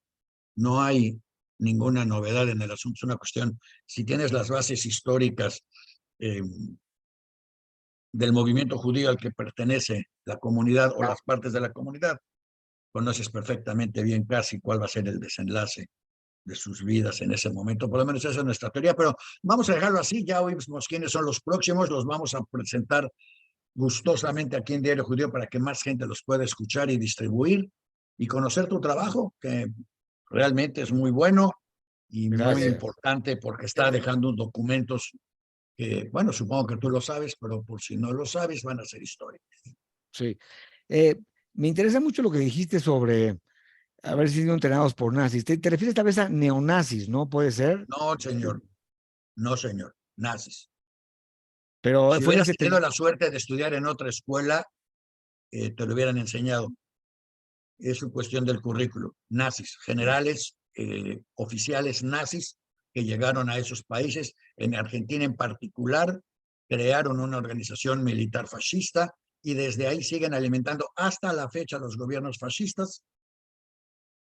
No hay ninguna novedad en el asunto. Es una cuestión, si tienes las bases históricas del movimiento judío al que pertenece la comunidad o las partes de la comunidad, conoces perfectamente bien casi cuál va a ser el desenlace de sus vidas en ese momento. Por lo menos esa es nuestra teoría, pero vamos a dejarlo así. Ya oímos quiénes son los próximos, los vamos a presentar gustosamente aquí en Diario Judío para que más gente los pueda escuchar y distribuir y conocer tu trabajo, que realmente es muy bueno y muy importante porque está dejando documentos que, bueno, supongo que tú lo sabes, pero por si no lo sabes, van a ser historia. Sí. Me interesa mucho lo que dijiste sobre haber sido entrenados por nazis. ¿Te refieres tal vez a neonazis, no? ¿Puede ser? No, señor. No, señor, nazis. Pero Si fue en el hubieras tenido la suerte de estudiar en otra escuela, te lo hubieran enseñado. Es una cuestión del currículo. Nazis, generales, oficiales nazis que llegaron a esos países, en Argentina en particular, crearon una organización militar fascista y desde ahí siguen alimentando hasta la fecha los gobiernos fascistas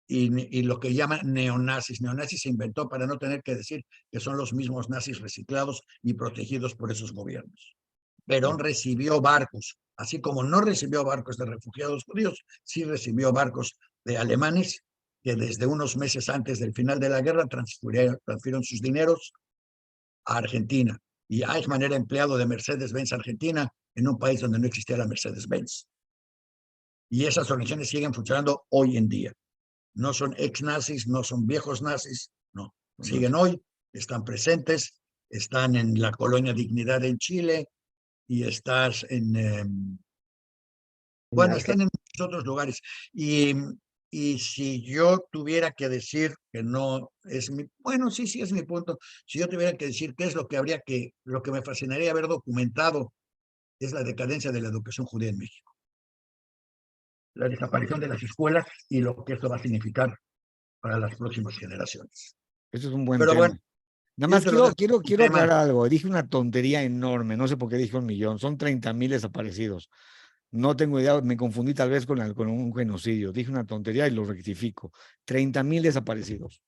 y lo que llaman neonazis. Neonazis se inventó para no tener que decir que son los mismos nazis reciclados y protegidos por esos gobiernos. Perón recibió barcos, así como no recibió barcos de refugiados judíos, sí recibió barcos de alemanes que desde unos meses antes del final de la guerra transfirieron sus dineros a Argentina. Y Eichmann era empleado de Mercedes-Benz Argentina en un país donde no existía la Mercedes-Benz. Y esas organizaciones siguen funcionando hoy en día. No son ex-nazis, no son viejos nazis, no. Siguen hoy, están presentes, están en la colonia Dignidad en Chile, y estás en, bueno, están en muchos otros lugares. Y si yo tuviera que decir que no es mi, bueno, sí es mi punto, si yo tuviera que decir qué es lo que habría que, lo que me fascinaría haber documentado, es la decadencia de la educación judía en México. La desaparición de las escuelas y lo que esto va a significar para las próximas generaciones. Eso es un buen Pero tema. bueno, Nada yo más te lo dejo quiero un tema. aclarar algo. Dije una tontería enorme. No sé por qué dije 1.000.000. Son 30.000 desaparecidos. No tengo idea. Me confundí tal vez con un genocidio. Dije una tontería y lo rectifico. 30.000 desaparecidos.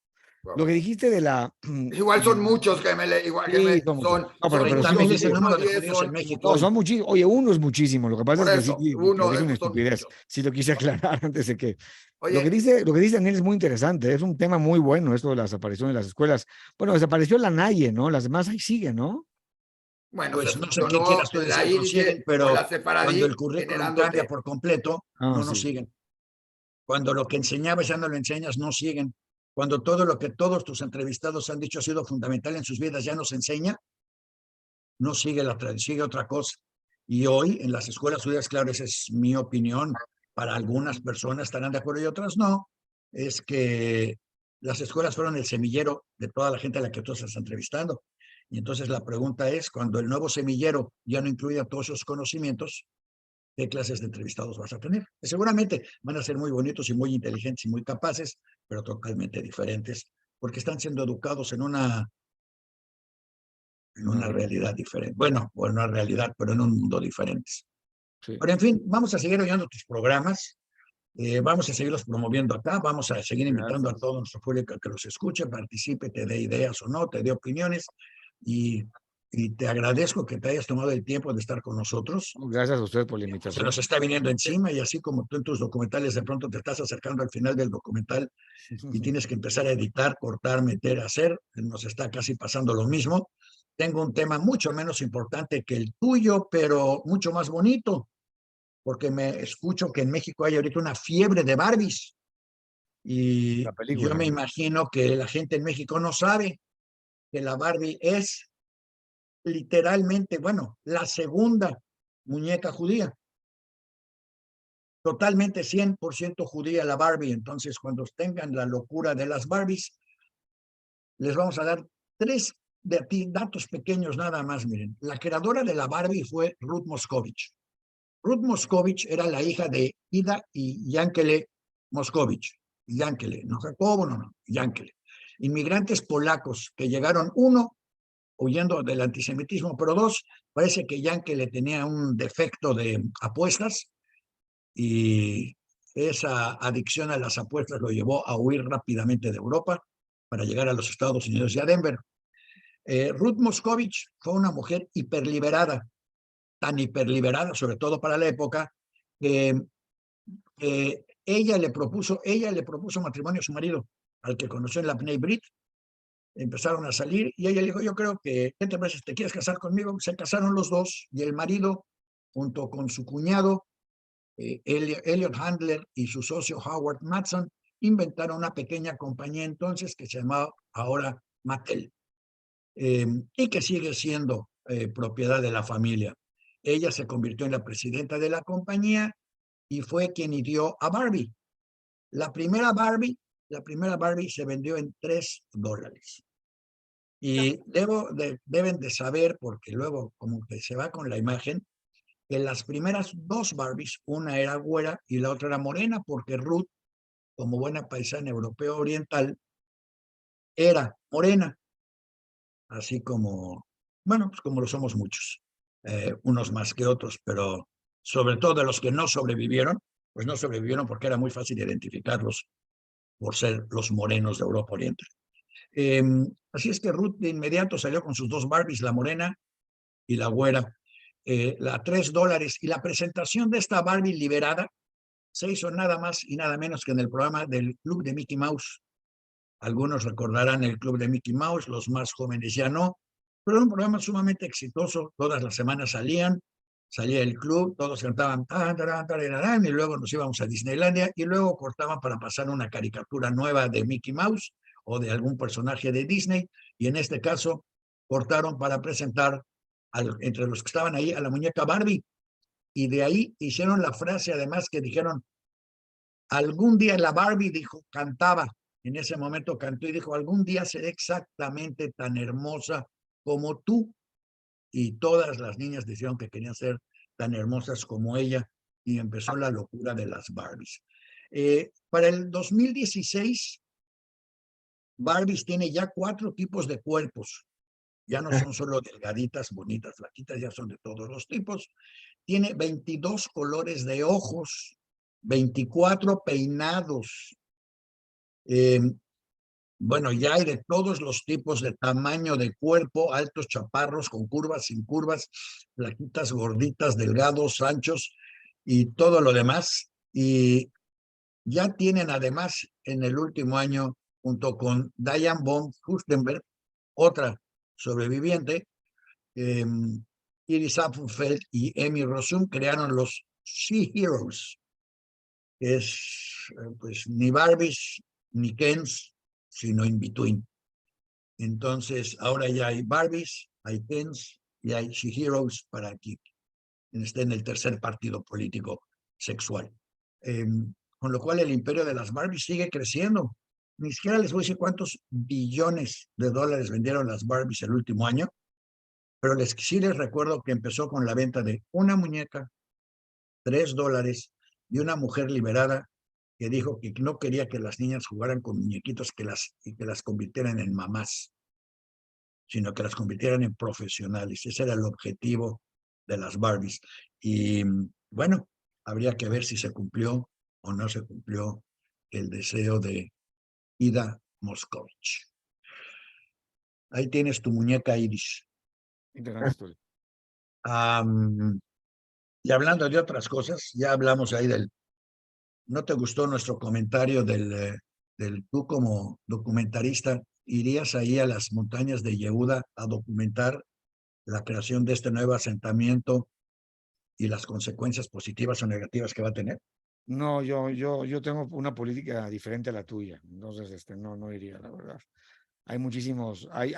Lo que dijiste de la... Igual son muchos, igual Sí, son muchos. son, No, son pero sí, 30.000 es el uno, número de 10 judíos en son México no, hoy. son muchísimos. Oye, uno es muchísimo. Lo que pasa por es que eso, sí, uno dije una son estupidez. muchos. Sí lo quise aclarar antes de que... Lo que Oye, dice Daniel es muy interesante. Es un tema muy bueno, esto de la desaparición de las escuelas. Bueno, desapareció la Naye, ¿no? Las demás ahí siguen, ¿no? bueno, se Pues no sé qué fusionó quieras tú la decir, no siguen, Irje con pero la cuando el Sefaradí, currículum cambia generándote. por completo, Ah, no sí. siguen. Cuando lo que enseñabas ya no lo enseñas, no siguen. Cuando todo lo que todos tus entrevistados han dicho ha sido fundamental en sus vidas ya no se enseña, no sigue la tradición, sigue otra cosa. Y hoy en las escuelas judías, claro, esa es mi opinión, para algunas personas estarán de acuerdo y otras no, es que las escuelas fueron el semillero de toda la gente a la que tú estás entrevistando. Y entonces la pregunta es, cuando el nuevo semillero ya no incluya todos esos conocimientos, ¿qué clases de entrevistados vas a tener? Que seguramente van a ser muy bonitos y muy inteligentes y muy capaces, pero totalmente diferentes, porque están siendo educados en una realidad diferente. Bueno, o en una realidad, pero en un mundo diferente. Sí. Pero en fin, vamos a seguir oyendo tus programas, vamos a seguirlos promoviendo acá, vamos a seguir invitando a todo nuestro público a que los escuche, participe, te dé ideas o no, te dé opiniones, y, y te agradezco que te hayas tomado el tiempo de estar con nosotros. Gracias a usted por la Se invitación. nos está viniendo encima y así como tú en tus documentales de pronto te estás acercando al final del documental y tienes que empezar a editar, cortar, meter, hacer, nos está casi pasando lo mismo. Tengo un tema mucho menos importante que el tuyo, pero mucho más bonito, porque me escucho que en México hay ahorita una fiebre de Barbies y La yo película. me imagino que la gente en México no sabe que la Barbie es literalmente, bueno, la segunda muñeca judía. Totalmente 100% judía la Barbie. Entonces, cuando tengan la locura de las Barbies, les vamos a dar tres datos pequeños nada más. Miren, la creadora de la Barbie fue Ruth Moscovich. Ruth Moscovich era la hija de Ida y Yankele Moscovich. Yankele, no Jacobo, no, Yankele. Inmigrantes polacos que llegaron, uno, huyendo del antisemitismo, pero dos, parece que Yankele tenía un defecto de apuestas y esa adicción a las apuestas lo llevó a huir rápidamente de Europa para llegar a los Estados Unidos y a Denver. Ruth Moscovich fue una mujer hiperliberada, tan hiperliberada, sobre todo para la época, que ella le propuso matrimonio a su marido, al que conoció en la Bnei Brit. Empezaron a salir y ella le dijo, yo creo que, ¿qué te parece? ¿Te quieres casar conmigo? Se casaron los dos y el marido, junto con su cuñado, Elliot Handler y su socio Howard Matson, inventaron una pequeña compañía entonces que se llamaba ahora Mattel, y que sigue siendo propiedad de la familia. Ella se convirtió en la presidenta de la compañía y fue quien ideó a Barbie. La primera Barbie se vendió en $3. Y deben de saber, porque luego como que se va con la imagen, que las primeras dos Barbies, una era güera y la otra era morena, porque Ruth, como buena paisana europeo oriental, era morena, así como, bueno, pues como lo somos muchos, unos más que otros, pero sobre todo de los que no sobrevivieron, pues no sobrevivieron porque era muy fácil identificarlos por ser los morenos de Europa Oriental. Así es que Ruth de inmediato salió con sus dos Barbies, la morena y la güera, a $3. Y la presentación de esta Barbie liberada se hizo nada más y nada menos que en el programa del Club de Mickey Mouse. Algunos recordarán el Club de Mickey Mouse, los más jóvenes ya no, pero era un programa sumamente exitoso. Todas las semanas salía el club, todos cantaban tan, tan, tan, y luego nos íbamos a Disneylandia y luego cortaban para pasar una caricatura nueva de Mickey Mouse o de algún personaje de Disney, y en este caso cortaron para presentar entre los que estaban ahí a la muñeca Barbie, y de ahí hicieron la frase además que dijeron, algún día la Barbie dijo, cantaba, en ese momento cantó y dijo, algún día seré exactamente tan hermosa como tú. Y todas las niñas dijeron que querían ser tan hermosas como ella, y empezó la locura de las Barbies. Para el 2016, Barbies tiene ya 4 tipos de cuerpos. Ya no son solo delgaditas, bonitas, flaquitas, ya son de todos los tipos. Tiene 22 colores de ojos, 24 peinados. Bueno, ya hay de todos los tipos de tamaño de cuerpo, altos, chaparros, con curvas, sin curvas, flaquitas, gorditas, delgados, anchos y todo lo demás. Y ya tienen además en el último año, junto con Diane von Furstenberg, otra sobreviviente, Iris Apfelfeld y Amy Rossum crearon los She Heroes, que es pues ni Barbies ni Kens, sino in between. Entonces, ahora ya hay Barbies, hay Kens y hay She Heroes para aquí. Está en el tercer partido político sexual. Con lo cual el imperio de las Barbies sigue creciendo. Ni siquiera les voy a decir cuántos billones de dólares vendieron las Barbies el último año, pero sí les recuerdo que empezó con la venta de una muñeca, $3, y una mujer liberada que dijo que no quería que las niñas jugaran con muñequitos y que las convirtieran en mamás, sino que las convirtieran en profesionales. Ese era el objetivo de las Barbies. Y bueno, habría que ver si se cumplió o no se cumplió el deseo de Ida Moscovich. Ahí tienes tu muñeca Iris. Interesante. Y hablando de otras cosas, ya hablamos ahí del... ¿No te gustó nuestro comentario del tú como documentarista? ¿Irías ahí a las montañas de Yehuda a documentar la creación de este nuevo asentamiento y las consecuencias positivas o negativas que va a tener? No, yo tengo una política diferente a la tuya, entonces no iría, la verdad. Hay muchísimos, hay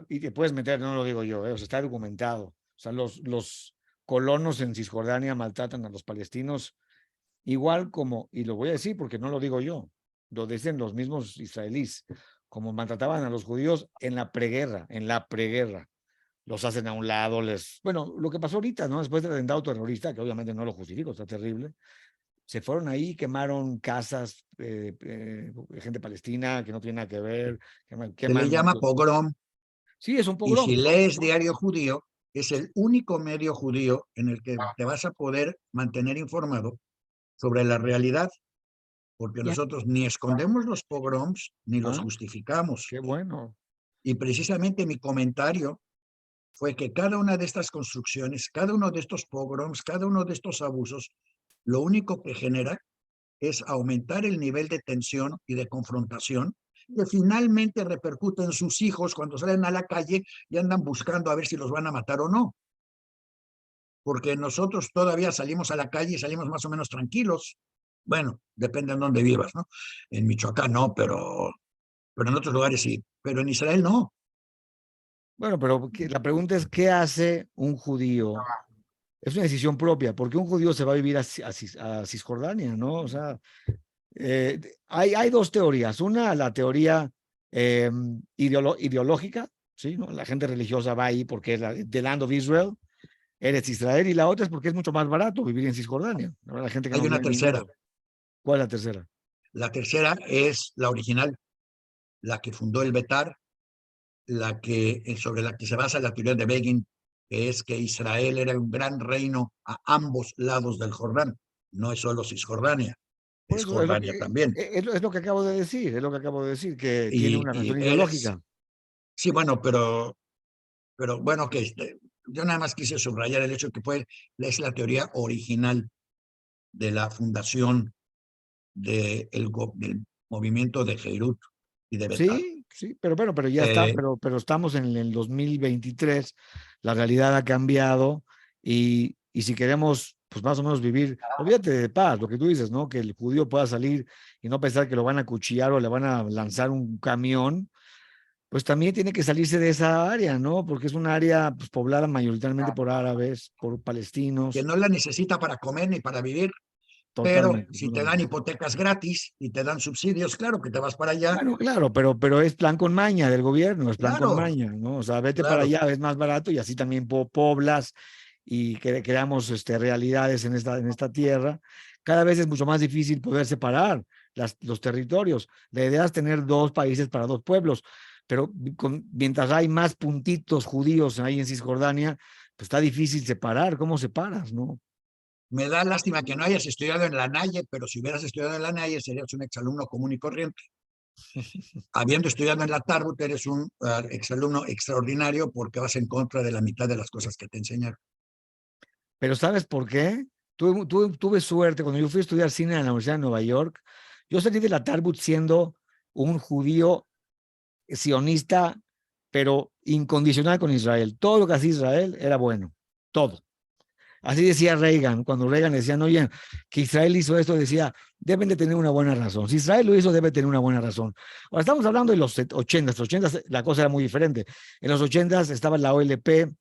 y te puedes meter, no lo digo yo, o sea, está documentado. O sea, los colonos en Cisjordania maltratan a los palestinos igual como, y lo voy a decir porque no lo digo yo, lo dicen los mismos israelíes, como maltrataban a los judíos en la preguerra, los hacen a un lado, bueno, lo que pasó ahorita, ¿no? Después del atentado terrorista, que obviamente no lo justifico, está terrible, se fueron ahí, quemaron casas, gente palestina que no tiene nada que ver, Se le llama pogrom. Sí, es un Y pogrom. si lees Diario Judío, es el único medio judío en el que te vas a poder mantener informado sobre la realidad, porque nosotros ni escondemos los pogroms ni los justificamos. Qué bueno. Y precisamente mi comentario fue que cada una de estas construcciones, cada uno de estos pogroms, cada uno de estos abusos, lo único que genera es aumentar el nivel de tensión y de confrontación, que finalmente repercute en sus hijos cuando salen a la calle y andan buscando a ver si los van a matar o no. Porque nosotros todavía salimos a la calle y salimos más o menos tranquilos. Bueno, depende de dónde vivas, ¿no? En Michoacán no, pero en otros lugares sí. Pero en Israel no. Bueno, pero la pregunta es, ¿qué hace un judío? Es una decisión propia, porque un judío se va a vivir a Cisjordania, ¿no? O sea, hay dos teorías. Una, la teoría ideológica, ¿sí? ¿No? La gente religiosa va ahí porque es the land of Israel, Eretz Israel, y la otra es porque es mucho más barato vivir en Cisjordania. La gente que Hay no una tiene tercera. dinero. ¿Cuál es la tercera? La tercera es la original, la que fundó el Betar, sobre la que se basa la teoría de Begin, que es que Israel era un gran reino a ambos lados del Jordán. No es solo Cisjordania, Por es eso es lo Jordania que, también. es lo que acabo de decir, es lo que acabo de decir, que tiene una Y razón es, ideológica. sí, bueno, pero bueno, que yo nada más quise subrayar el hecho de que es la teoría original de la fundación del movimiento de Beirut y de Betar. Sí, sí, pero bueno, pero ya está, pero estamos en el 2023, la realidad ha cambiado y si queremos, pues más o menos vivir, olvídate de paz, lo que tú dices, ¿no? Que el judío pueda salir y no pensar que lo van a acuchillar o le van a lanzar un camión, pues también tiene que salirse de esa área, ¿no? Porque es un área pues, poblada mayoritariamente por árabes, por Que palestinos, no la necesita para comer ni para vivir, pero totalmente, si te dan totalmente. hipotecas gratis y te dan subsidios, claro que te vas para allá. Bueno, claro, pero es plan con maña del gobierno, es plan con Claro, maña, ¿no? O sea, vete para claro. allá, es más barato y así también poblas y creamos realidades en esta tierra. Cada vez es mucho más difícil poder separar los territorios. La idea es tener dos países para dos pueblos, pero mientras hay más puntitos judíos ahí en Cisjordania, pues está difícil separar. ¿Cómo separas, no? Me da lástima que no hayas estudiado en la Naye, pero si hubieras estudiado en la Naye serías un exalumno común y corriente. Habiendo estudiado en la Tarbut, eres un exalumno extraordinario porque vas en contra de la mitad de las cosas que te enseñaron. Pero ¿sabes por qué? Tuve suerte cuando yo fui a estudiar cine en la Universidad de Nueva York. Yo salí de la Tarbut siendo un judío sionista, pero incondicional con Israel. Todo lo que hacía Israel era bueno, todo. Así decía Reagan, cuando Reagan decía, no, oye, que Israel hizo esto, decía, deben de tener una buena razón. Si Israel lo hizo, debe tener una buena razón. Ahora estamos hablando de los 80s. 80s la cosa era muy diferente. En los 80s estaba la OLP,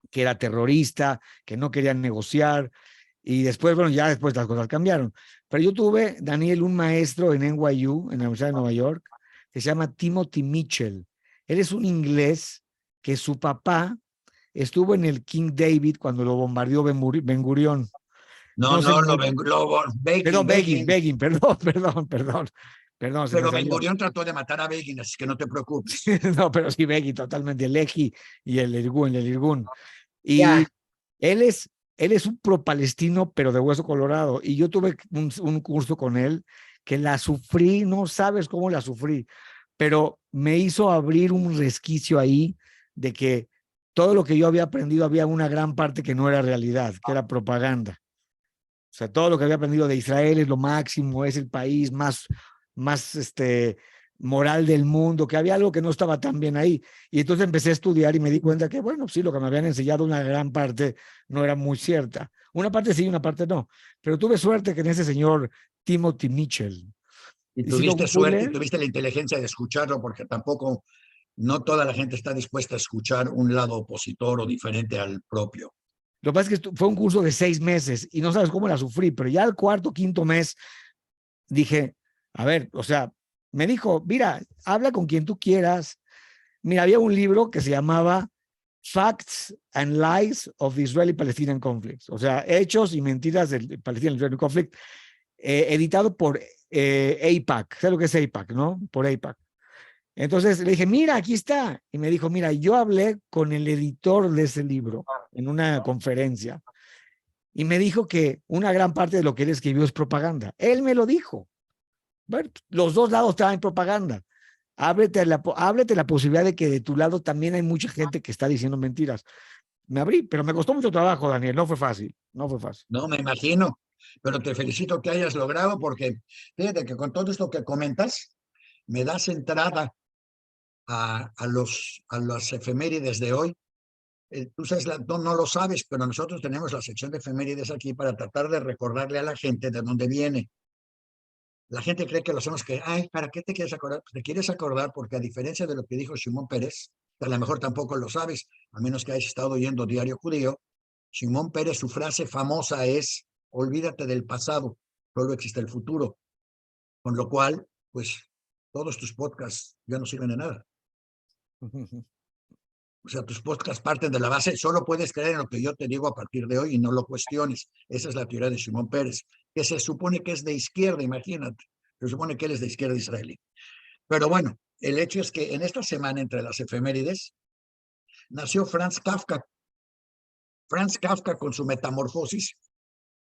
que era terrorista, que no querían negociar, y después, bueno, ya después las cosas cambiaron. Pero yo tuve, Daniel, un maestro en NYU, en la Universidad de Nueva York, que se llama Timothy Mitchell. Él es un inglés que su papá estuvo en el King David cuando lo bombardeó Ben Gurión. No, No sé, no, Begin, perdón, Begin. perdón, se me Pero Ben salió. Gurión trató de matar a Begin, así que no te preocupes. No, pero sí, Begin, totalmente, el Eji y el Irgun. Ya, Y él es un pro-palestino, pero de hueso colorado. Y yo tuve un curso con él que la sufrí, no sabes cómo la sufrí, pero me hizo abrir un resquicio ahí de que todo lo que yo había aprendido había una gran parte que no era realidad, que era propaganda. O sea, todo lo que había aprendido de Israel es lo máximo, es el país más moral del mundo, que había algo que no estaba tan bien ahí. Y entonces empecé a estudiar y me di cuenta que, bueno, sí, lo que me habían enseñado, una gran parte no era muy cierta. Una parte sí, una parte no. Pero tuve suerte que en ese señor Timothy Mitchell. Y Y si lo tuviste suerte y googleé, tuviste la inteligencia de escucharlo, porque tampoco, no toda la gente está dispuesta a escuchar un lado opositor o diferente al propio. lo que pasa es que fue un curso de 6 meses y no sabes cómo la sufrí, pero ya al cuarto, quinto mes dije, a ver, o sea, me dijo, mira, habla con quien tú quieras. Mira, había un libro que se llamaba Facts and Lies of the Israeli-Palestinian Conflict, o sea, hechos y mentiras del Palestinian-Israeli Conflict, editado por AIPAC. ¿Sabes lo que es AIPAC, no? Por AIPAC. Entonces le dije, mira, aquí está. Y me dijo, mira, yo hablé con el editor de ese libro en una conferencia y me dijo que una gran parte de lo que él escribió es propaganda. Él me lo dijo. Bueno, los dos lados estaban en propaganda. Ábrete la posibilidad de que de tu lado también hay mucha gente que está diciendo mentiras. Me abrí, pero me costó mucho trabajo, Daniel. No fue fácil, no fue fácil. No, me imagino, pero te felicito que hayas logrado porque fíjate que con todo esto que comentas, me das entrada a las efemérides de hoy. Tú sabes, no lo sabes, pero nosotros tenemos la sección de efemérides aquí para tratar de recordarle a la gente de dónde viene. La gente cree que lo hacemos que, ay, ¿para qué te quieres acordar? Te quieres acordar porque a diferencia de lo que dijo Shimon Peres, que a lo mejor tampoco lo sabes, a menos que hayas estado oyendo Diario Judío, Shimon Peres, su frase famosa es, olvídate del pasado, solo existe el futuro. Con lo cual, pues, todos tus podcasts ya no sirven de nada. O sea, tus podcasts parten de la base, solo puedes creer en lo que yo te digo a partir de hoy y no lo cuestiones. Esa es la teoría de Shimon Peres, que se supone que es de izquierda, imagínate. Se supone que él es de izquierda israelí. Pero bueno, el hecho es que en esta semana, entre las efemérides, nació Franz Kafka. Franz Kafka, con su Metamorfosis,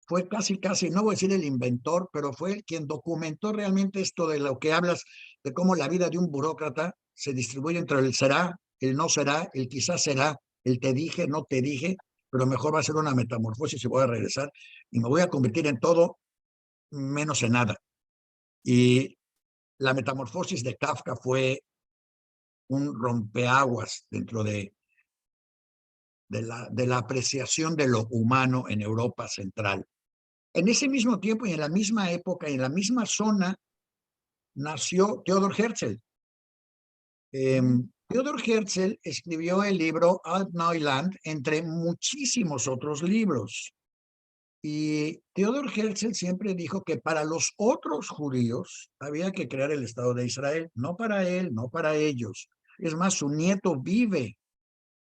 fue casi, no voy a decir el inventor, pero fue el quien documentó realmente esto de lo que hablas, de cómo la vida de un burócrata se distribuye entre el será, el no será, el quizás será, el te dije, no te dije, pero mejor va a ser una metamorfosis y voy a regresar y me voy a convertir en todo menos en nada. Y la metamorfosis de Kafka fue un rompeaguas dentro de la apreciación de lo humano en Europa Central. En ese mismo tiempo y en la misma época y en la misma zona nació Theodor Herzl. Theodor Herzl escribió el libro Alt-Neuland, entre muchísimos otros libros. Y Theodor Herzl siempre dijo que para los otros judíos había que crear el Estado de Israel, no para él, no para ellos. Es más, su nieto vive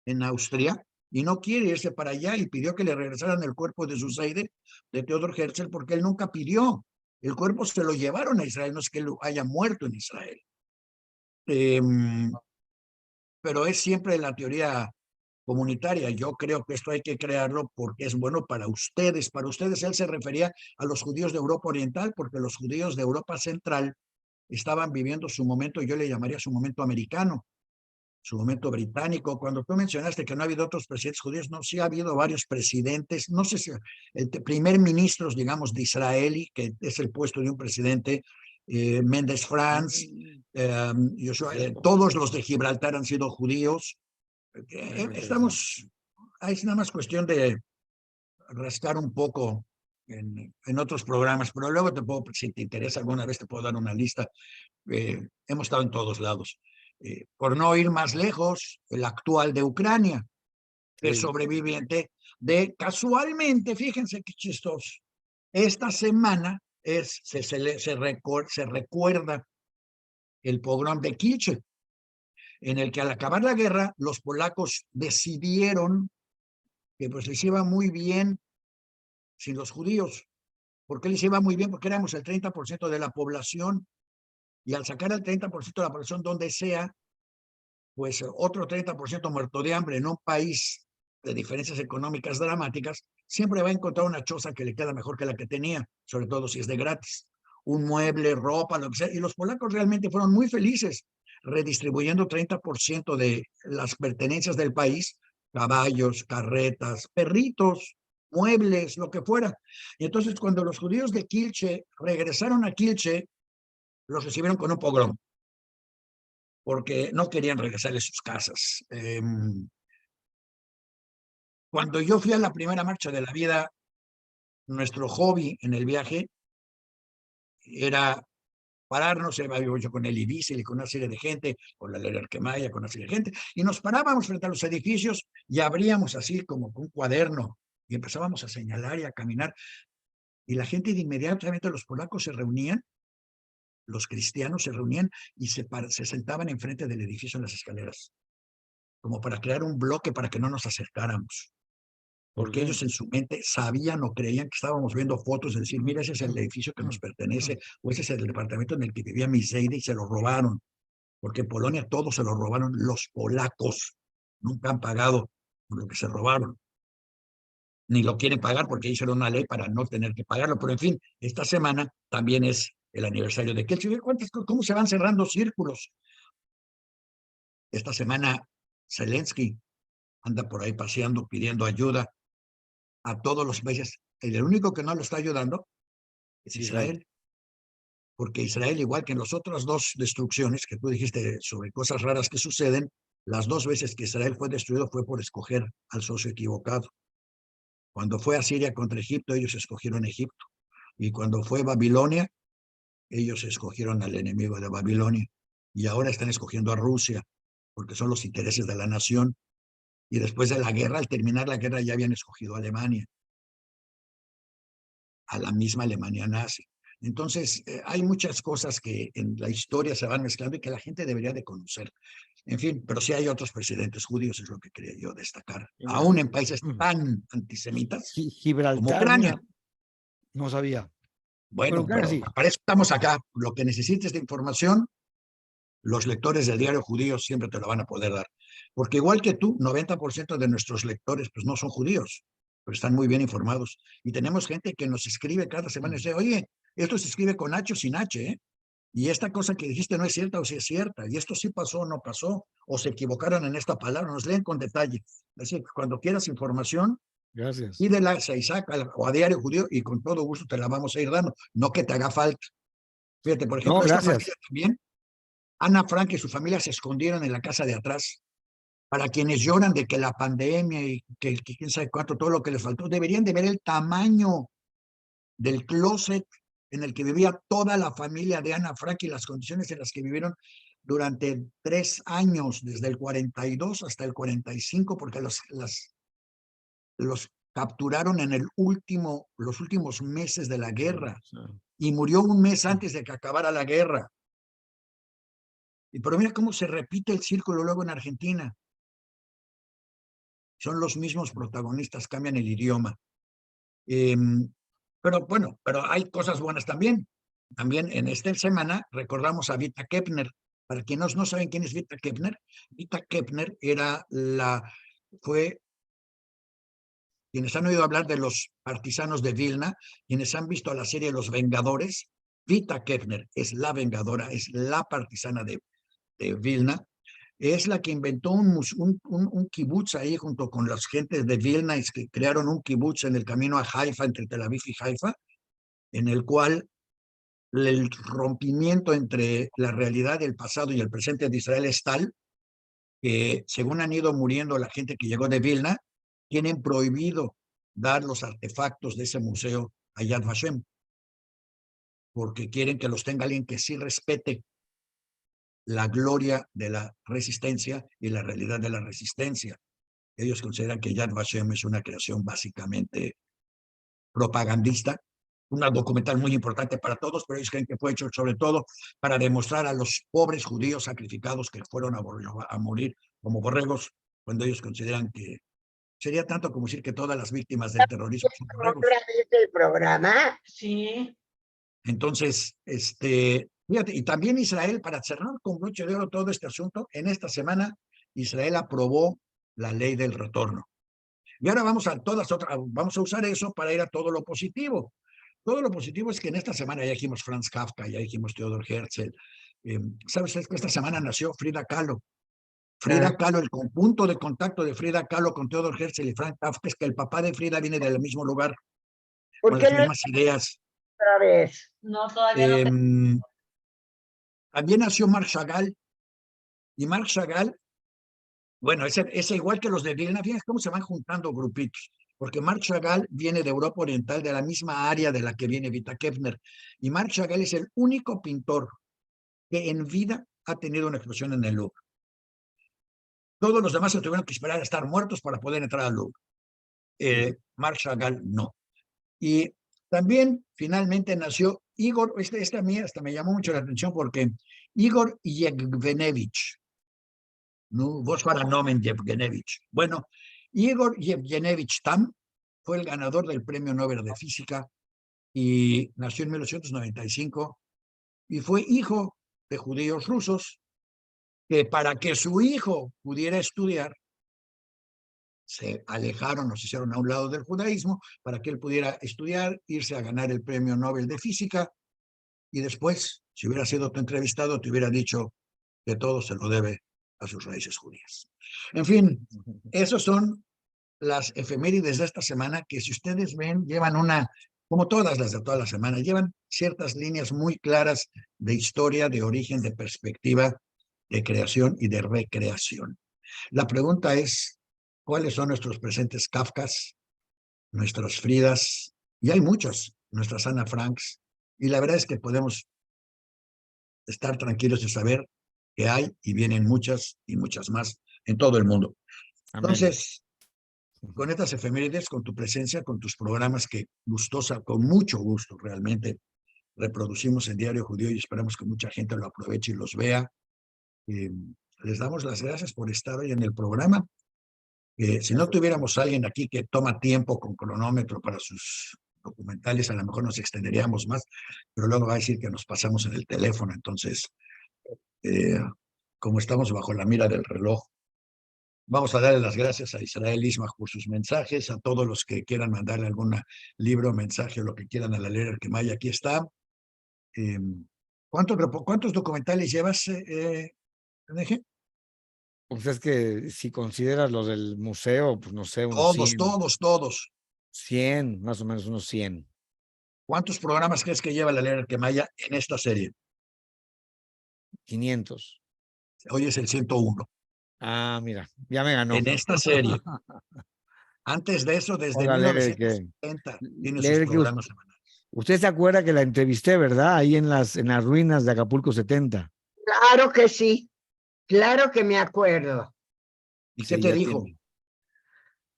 en Austria y no quiere irse para allá y pidió que le regresaran el cuerpo de Zuseide, de Theodor Herzl, porque él nunca pidió. El cuerpo se lo llevaron a Israel, no es que él haya muerto en Israel. Pero es siempre la teoría comunitaria. Yo creo que esto hay que crearlo porque es bueno para ustedes. Para ustedes él se refería a los judíos de Europa Oriental, porque los judíos de Europa Central estaban viviendo su momento, yo le llamaría su momento americano, su momento británico. Cuando tú mencionaste que no ha habido otros presidentes judíos, no, sí ha habido varios presidentes, no sé si el primer ministro, digamos, de Israel, que es el puesto de un presidente, Méndez Franz, todos los de Gibraltar han sido judíos. Es nada más cuestión de rascar un poco en otros programas, pero luego te puedo, si te interesa alguna vez, te puedo dar una lista. Hemos estado en todos lados. Por no ir más lejos, el actual de Ucrania, que es sobreviviente de, casualmente, fíjense qué chistoso, esta semana se recuerda el pogrom de Kielce, en el que al acabar la guerra, los polacos decidieron que pues les iba muy bien sin los judíos. ¿Por qué les iba muy bien? Porque éramos el 30% de la población, y al sacar el 30% de la población donde sea, pues otro 30% muerto de hambre en un país de diferencias económicas dramáticas, siempre va a encontrar una choza que le queda mejor que la que tenía, sobre todo si es de gratis. Un mueble, ropa, lo que sea. Y los polacos realmente fueron muy felices redistribuyendo 30% de las pertenencias del país, caballos, carretas, perritos, muebles, lo que fuera. Y entonces cuando los judíos de Kielce regresaron a Kielce, los recibieron con un pogrom, porque no querían regresar a sus casas. Cuando yo fui a la primera marcha de la vida, nuestro hobby en el viaje era pararnos, iba yo con el Ibiza y con una serie de gente, con la Ler Arquemaya, con una serie de gente, y nos parábamos frente a los edificios y abríamos así como un cuaderno y empezábamos a señalar y a caminar. Y la gente de inmediatamente, los polacos se reunían, los cristianos se reunían y se sentaban enfrente del edificio en las escaleras, como para crear un bloque para que no nos acercáramos. Porque ellos en su mente sabían o creían que estábamos viendo fotos, de decir, mira, ese es el edificio que nos pertenece, o ese es el departamento en el que vivía Miseide y se lo robaron. Porque en Polonia todo se lo robaron los polacos. Nunca han pagado por lo que se robaron. Ni lo quieren pagar porque hicieron una ley para no tener que pagarlo. Pero en fin, esta semana también es el aniversario de Kielce. ¿Cómo se van cerrando círculos? Esta semana Zelensky anda por ahí paseando, pidiendo ayuda a todos los países. El único que no lo está ayudando es Israel. Porque Israel, igual que en las otras dos destrucciones que tú dijiste sobre cosas raras que suceden, las dos veces que Israel fue destruido fue por escoger al socio equivocado. Cuando fue a Siria contra Egipto, ellos escogieron Egipto. Y cuando fue Babilonia, ellos escogieron al enemigo de Babilonia. Y ahora están escogiendo a Rusia, porque son los intereses de la nación. Y después de la guerra, al terminar la guerra, ya habían escogido a Alemania, a la misma Alemania nazi. Entonces, hay muchas cosas que en la historia se van mezclando y que la gente debería de conocer. En fin, pero sí hay otros presidentes judíos, es lo que quería yo destacar, aún en países tan antisemitas como Gibraltar, Ucrania. mira, no sabía. Bueno, Ucrania pero sí. para eso estamos acá. Lo que necesites de información, los lectores del diario judío siempre te lo van a poder dar. Porque igual que tú, 90% de nuestros lectores pues no son judíos, pero están muy bien informados. Y tenemos gente que nos escribe cada semana y dice, oye, esto se escribe con H o sin H, ¿eh? Y esta cosa que dijiste no es cierta o sí es cierta, y esto sí pasó o no pasó, o se equivocaron en esta palabra, nos leen con detalle. Así que cuando quieras información, Gracias. pídela a Isaac o a Diario Judío y con todo gusto te la vamos a ir dando, no que te haga falta. Fíjate, por ejemplo, No, esta gracias. familia también, Ana Frank y su familia se escondieron en la casa de atrás. Para quienes lloran de que la pandemia y que quién sabe cuánto, todo lo que les faltó, deberían de ver el tamaño del closet en el que vivía toda la familia de Ana Frank y las condiciones en las que vivieron durante 3 años, desde el 42 hasta el 45, porque los capturaron en los últimos meses de la guerra y murió un mes antes de que acabara la guerra. Pero mira cómo se repite el círculo luego en Argentina. Son los mismos protagonistas, cambian el idioma. Pero bueno, pero hay cosas buenas también. También en esta semana recordamos a Vita Kepner. Para quienes no saben quién es Vita Kepner fue, quienes han oído hablar de los partisanos de Vilna, quienes han visto la serie Los Vengadores, Vita Kepner es la vengadora, es la partisana de Vilna, es la que inventó un kibutz ahí junto con las gentes de Vilna, y que crearon un kibutz en el camino a Haifa, entre Tel Aviv y Haifa, en el cual el rompimiento entre la realidad del pasado y el presente de Israel es tal que, según han ido muriendo la gente que llegó de Vilna, tienen prohibido dar los artefactos de ese museo a Yad Vashem, porque quieren que los tenga alguien que sí respete la gloria de la resistencia y la realidad de la resistencia. Ellos consideran que Yad Vashem es una creación básicamente propagandista, una documental muy importante para todos, pero ellos creen que fue hecho sobre todo para demostrar a los pobres judíos sacrificados que fueron a morir como borregos, cuando ellos consideran que sería tanto como decir que todas las víctimas del terrorismo son borregos. ¿Otra vez el programa? Sí. Entonces, fíjate, y también Israel, para cerrar con broche de oro todo este asunto, en esta semana Israel aprobó la ley del retorno. Y ahora vamos a usar eso para ir a todo lo positivo. Todo lo positivo es que en esta semana ya dijimos Franz Kafka, ya dijimos Theodor Herzl. ¿Sabes que esta semana nació Frida Kahlo? Frida Kahlo, el conjunto de contacto de Frida Kahlo con Theodor Herzl y Franz Kafka es que el papá de Frida viene del mismo lugar, con las mismas ideas. Otra vez. No, todavía no. También nació Marc Chagall, y Marc Chagall, bueno, es igual que los de Vilna, fíjense cómo se van juntando grupitos, porque Marc Chagall viene de Europa Oriental, de la misma área de la que viene Vita Kepner, y Marc Chagall es el único pintor que en vida ha tenido una exposición en el Louvre. Todos los demás se tuvieron que esperar a estar muertos para poder entrar al Louvre. Marc Chagall no. Y también finalmente nació Igor, a mí hasta me llamó mucho la atención porque Igor Yevgenevich, no, vos para nomen Yevgenevich. Bueno, Igor Yevgenevich Tam fue el ganador del Premio Nobel de Física y nació en 1895 y fue hijo de judíos rusos que, para que su hijo pudiera estudiar, se alejaron, se hicieron a un lado del judaísmo para que él pudiera estudiar, irse a ganar el Premio Nobel de Física, y después, si hubiera sido tu entrevistado, te hubiera dicho que todo se lo debe a sus raíces judías. En fin, esos son las efemérides de esta semana, que si ustedes ven, llevan como todas las de toda la semana, llevan ciertas líneas muy claras de historia, de origen, de perspectiva, de creación y de recreación. La pregunta es, ¿cuáles son nuestros presentes Kafkas, nuestras Fridas? Y hay muchas, nuestras Ana Franks, y la verdad es que podemos estar tranquilos de saber que hay y vienen muchas y muchas más en todo el mundo. Amén. Entonces, con estas efemérides, con tu presencia, con tus programas, que gustosa, con mucho gusto realmente, reproducimos en Diario Judío y esperamos que mucha gente lo aproveche y los vea. Les damos las gracias por estar hoy en el programa. Si no tuviéramos a alguien aquí que toma tiempo con cronómetro para sus documentales, a lo mejor nos extenderíamos más, pero luego va a decir que nos pasamos en el teléfono. Entonces, como estamos bajo la mira del reloj, vamos a darle las gracias a Israel Ismach por sus mensajes, a todos los que quieran mandarle algún libro, mensaje o lo que quieran a la Lerer Kemaya, aquí está. ¿Cuántos documentales llevas, NG? Pues es que si consideras los del museo, pues no sé, unos Todos. 100, más o menos unos 100. ¿Cuántos programas crees que lleva la Lerer Kemaya en esta serie? 500. Hoy es el 101. Ah, mira, ya me ganó. En esta serie. Antes de eso, desde Hola, Lerer, 1970, tiene sus Lerer, programas semanales. usted se acuerda que la entrevisté, ¿verdad? Ahí en las ruinas de Acapulco 70. Claro que sí, claro que me acuerdo. ¿Y qué Sí, te ya dijo? tiene.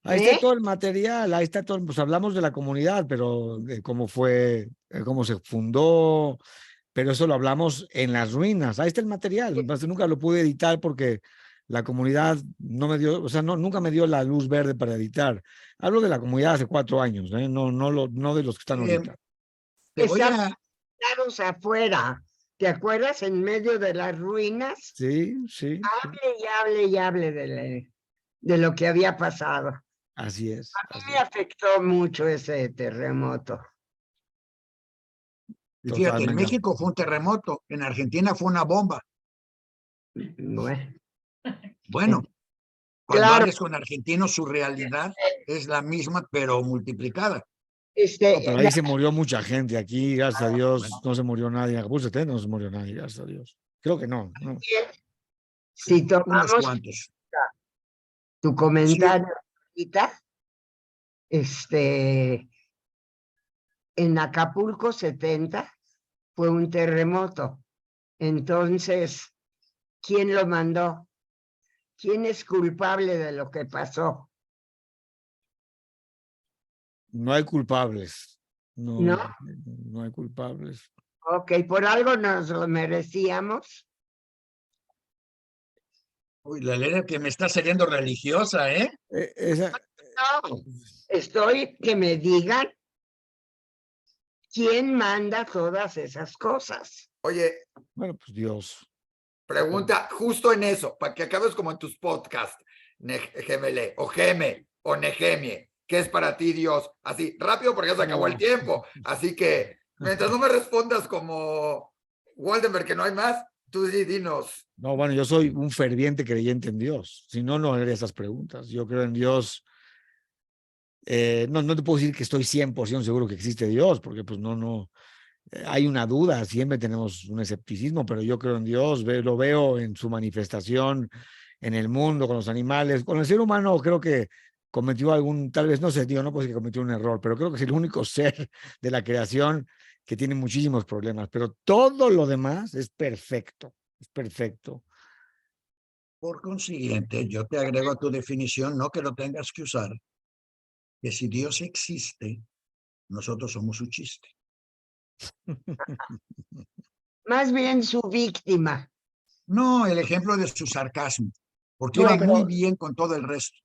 Ahí está todo el material, ahí está todo, pues hablamos de la comunidad, pero de cómo fue, cómo se fundó, pero eso lo hablamos en las ruinas. Ahí está el material, nunca lo pude editar porque la comunidad no me dio, o sea, nunca me dio la luz verde para editar. Hablo de la comunidad hace 4 años, no de los que están ahorita. Te voy Estaban a... sentados afuera, ¿te acuerdas? En medio de las ruinas. Sí, sí, Hable y hable de lo que había pasado. así es. A mí me afectó mucho ese terremoto. Y fíjate, en Totalmente. México fue un terremoto, en Argentina fue una bomba. Bueno, cuando Claro. hables con argentinos, su realidad es la misma, pero multiplicada. No, pero ahí se murió mucha gente. Aquí, gracias a Dios, bueno. no se murió nadie. En Acapulco 70 no se murió nadie, gracias a Dios. Creo que no. Si Unos tomamos cuantos. tu comentario ahorita, en Acapulco 70 fue un terremoto. Entonces, ¿quién lo mandó? ¿Quién es culpable de lo que pasó? No hay culpables. ¿No? No hay culpables. Ok, por algo nos lo merecíamos. Uy, la Lerer que me está saliendo religiosa, ¿eh? No, estoy que me digan quién manda todas esas cosas. Oye, Bueno, pues Dios. pregunta justo en eso, para que acabes como en tus podcasts, Gemele, o Geme, o Negemie. ¿Qué es para ti Dios? Así, rápido porque ya se acabó el tiempo. Así que, mientras no me respondas como Waldenberg, que no hay más, tú sí, dinos. No, bueno, yo soy un ferviente creyente en Dios. Si no, no haría esas preguntas. Yo creo en Dios. No te puedo decir que estoy 100% seguro que existe Dios, porque pues no. Hay una duda, siempre tenemos un escepticismo, pero yo creo en Dios, lo veo en su manifestación en el mundo, con los animales, con el ser humano. Creo que cometió tal vez, no sé, no puedo decir que cometió un error, pero creo que es el único ser de la creación que tiene muchísimos problemas, pero todo lo demás es perfecto. Por consiguiente, yo te agrego a tu definición, no que lo tengas que usar, que si Dios existe, nosotros somos su chiste. Más bien su víctima. No, el ejemplo de su sarcasmo, porque iba muy bien con todo el resto.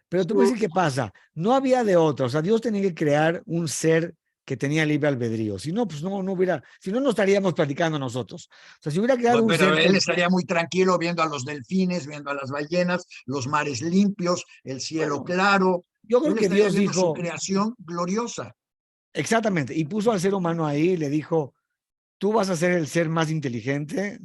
Pero tú puedes decir qué pasa, no había de otra, o sea, Dios tenía que crear un ser que tenía libre albedrío, si no, pues no hubiera, si no, no estaríamos platicando nosotros. O sea, si hubiera creado un Pero ser... él estaría muy tranquilo viendo a los delfines, viendo a las ballenas, los mares limpios, el cielo claro. Yo creo Él que estaría Dios viendo dijo... su creación gloriosa. Exactamente, y puso al ser humano ahí y le dijo, tú vas a ser el ser más inteligente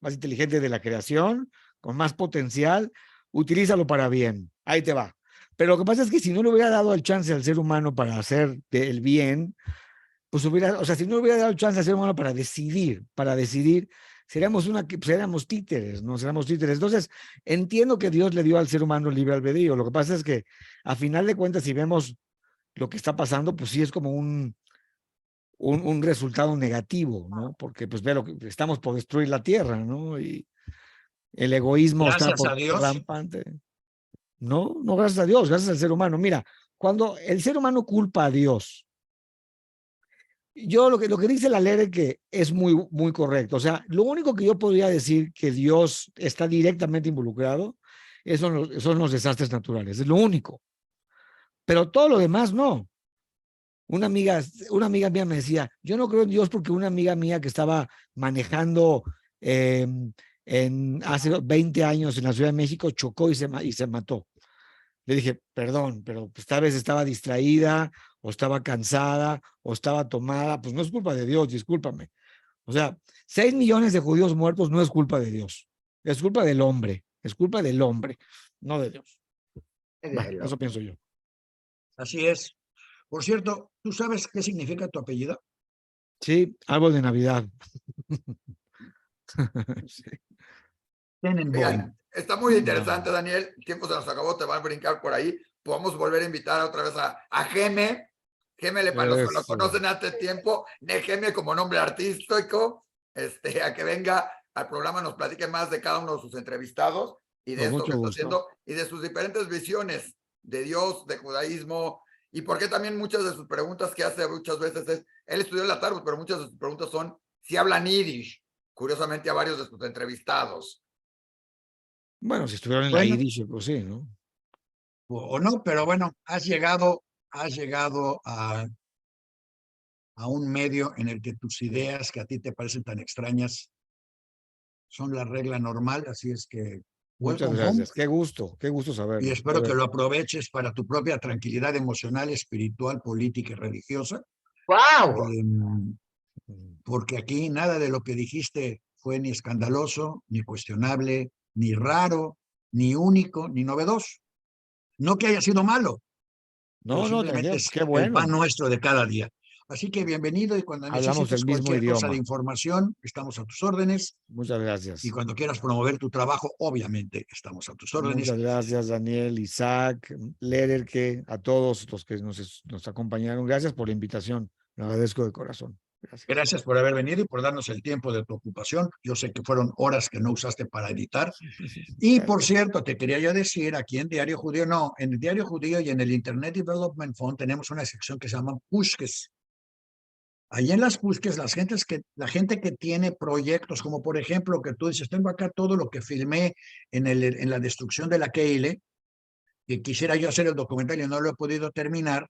más inteligente de la creación, con más potencial, utilízalo para bien, ahí te va. Pero lo que pasa es que si no le hubiera dado el chance al ser humano para hacer el bien, pues o sea, si no le hubiera dado el chance al ser humano para decidir, seríamos títeres, ¿no? Seríamos títeres. Entonces, entiendo que Dios le dio al ser humano libre albedrío. Lo que pasa es que, a final de cuentas, si vemos lo que está pasando, pues sí es como un resultado negativo, ¿no? Porque pues ve lo que estamos por destruir la tierra, ¿no? Y el egoísmo está Gracias por a Dios. rampante. No, gracias a Dios, gracias al ser humano. Mira, cuando el ser humano culpa a Dios yo lo que dice la ley que es muy correcto. O sea, lo único que yo podría decir que Dios está directamente involucrado son los desastres naturales. Es lo único. Pero todo lo demás no. Una amiga mía me decía, yo no creo en Dios porque una amiga mía que estaba manejando hace 20 años en la Ciudad de México chocó y se mató. Le dije, perdón, pero pues, tal vez estaba distraída o estaba cansada o estaba tomada, pues no es culpa de Dios, discúlpame. O sea, 6 millones de judíos muertos no es culpa de Dios, es culpa del hombre, no de Dios. Bueno, eso pienso yo. Así es. Por cierto, ¿tú sabes qué significa tu apellido? Sí, árbol de Navidad. Sí. Tenenbaum. Está muy interesante, Daniel. El tiempo se nos acabó, te va a brincar por ahí. Podemos volver a invitar otra vez a Geme. Geme, para los que lo conocen hace tiempo, Geme como nombre artístico, a que venga al programa, nos platique más de cada uno de sus entrevistados y de esto que está haciendo y de sus diferentes visiones de Dios, de judaísmo, y porque también muchas de sus preguntas que hace muchas veces es, él estudió la Targum, pero muchas de sus preguntas son si hablan yiddish, curiosamente a varios de sus entrevistados. Bueno, si estuvieran en la Yiddish, pues sí, ¿no? O no, pero bueno, has llegado a un medio en el que tus ideas que a ti te parecen tan extrañas son la regla normal, así es que muchas gracias. Qué gusto saberlo. Y espero que lo aproveches para tu propia tranquilidad emocional, espiritual, política y religiosa. ¡Wow! Porque aquí nada de lo que dijiste fue ni escandaloso, ni cuestionable, ni raro, ni único, ni novedoso. No que haya sido malo. No, simplemente es qué bueno. el pan nuestro de cada día. Así que bienvenido y cuando necesites cualquier cosa de información, estamos a tus órdenes. Muchas gracias. Y cuando quieras promover tu trabajo, obviamente estamos a tus órdenes. Muchas gracias, Daniel, Isaac, Lederke, a todos los que nos acompañaron. Gracias por la invitación. Lo agradezco de corazón. Gracias por haber venido y por darnos el tiempo de tu ocupación. Yo sé que fueron horas que no usaste para editar. Y por cierto, te quería yo decir, aquí en Diario Judío, no, en el Diario Judío y en el Internet Development Fund tenemos una sección que se llama Pushkes. Ahí en las Pushkes, la gente que tiene proyectos, como por ejemplo, que tú dices, tengo acá todo lo que filmé en la destrucción de la Keile, que quisiera yo hacer el documental y no lo he podido terminar,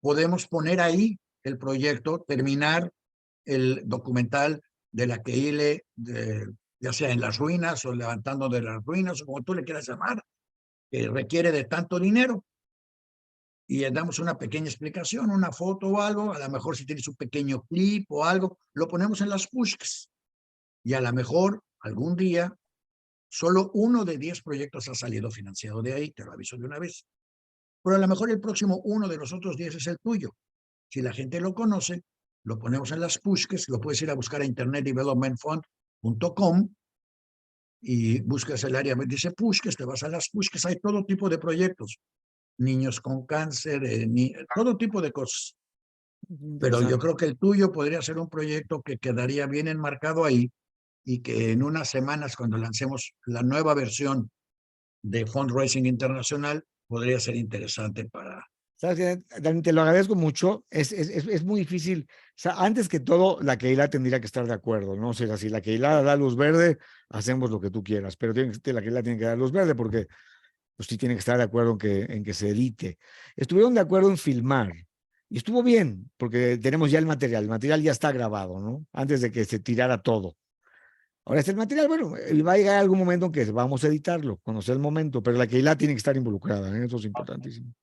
podemos poner ahí el proyecto, terminar el documental de la Keile, ya sea en las ruinas o levantando de las ruinas, o como tú le quieras llamar, que requiere de tanto dinero. Y le damos una pequeña explicación, una foto o algo, a lo mejor si tienes un pequeño clip o algo, lo ponemos en las pushkas. Y a lo mejor algún día, solo 1 de 10 proyectos ha salido financiado de ahí, te lo aviso de una vez. Pero a lo mejor el próximo 1 de los otros 10 es el tuyo. Si la gente lo conoce, lo ponemos en las pushkas, lo puedes ir a buscar a internetdevelopmentfund.com y buscas el área, dice pushkas, te vas a las pushkas, hay todo tipo de proyectos. Niños con cáncer, todo tipo de cosas. Pero yo creo que el tuyo podría ser un proyecto que quedaría bien enmarcado ahí y que en unas semanas, cuando lancemos la nueva versión de Fundraising Internacional, podría ser interesante para... ¿Sabes qué, Dani? Te lo agradezco mucho. Es muy difícil. O sea, antes que todo, la Keilah tendría que estar de acuerdo, ¿no? O sea, si la Keilah da luz verde, hacemos lo que tú quieras, pero la Keilah tiene que dar luz verde porque pues sí tiene que estar de acuerdo en que se edite. Estuvieron de acuerdo en filmar y estuvo bien porque tenemos ya el material ya está grabado, ¿no? Antes de que se tirara todo. Ahora el material, bueno, va a llegar algún momento en que vamos a editarlo, cuando sea el momento, pero la Keilah tiene que estar involucrada, ¿eh? Eso es importantísimo.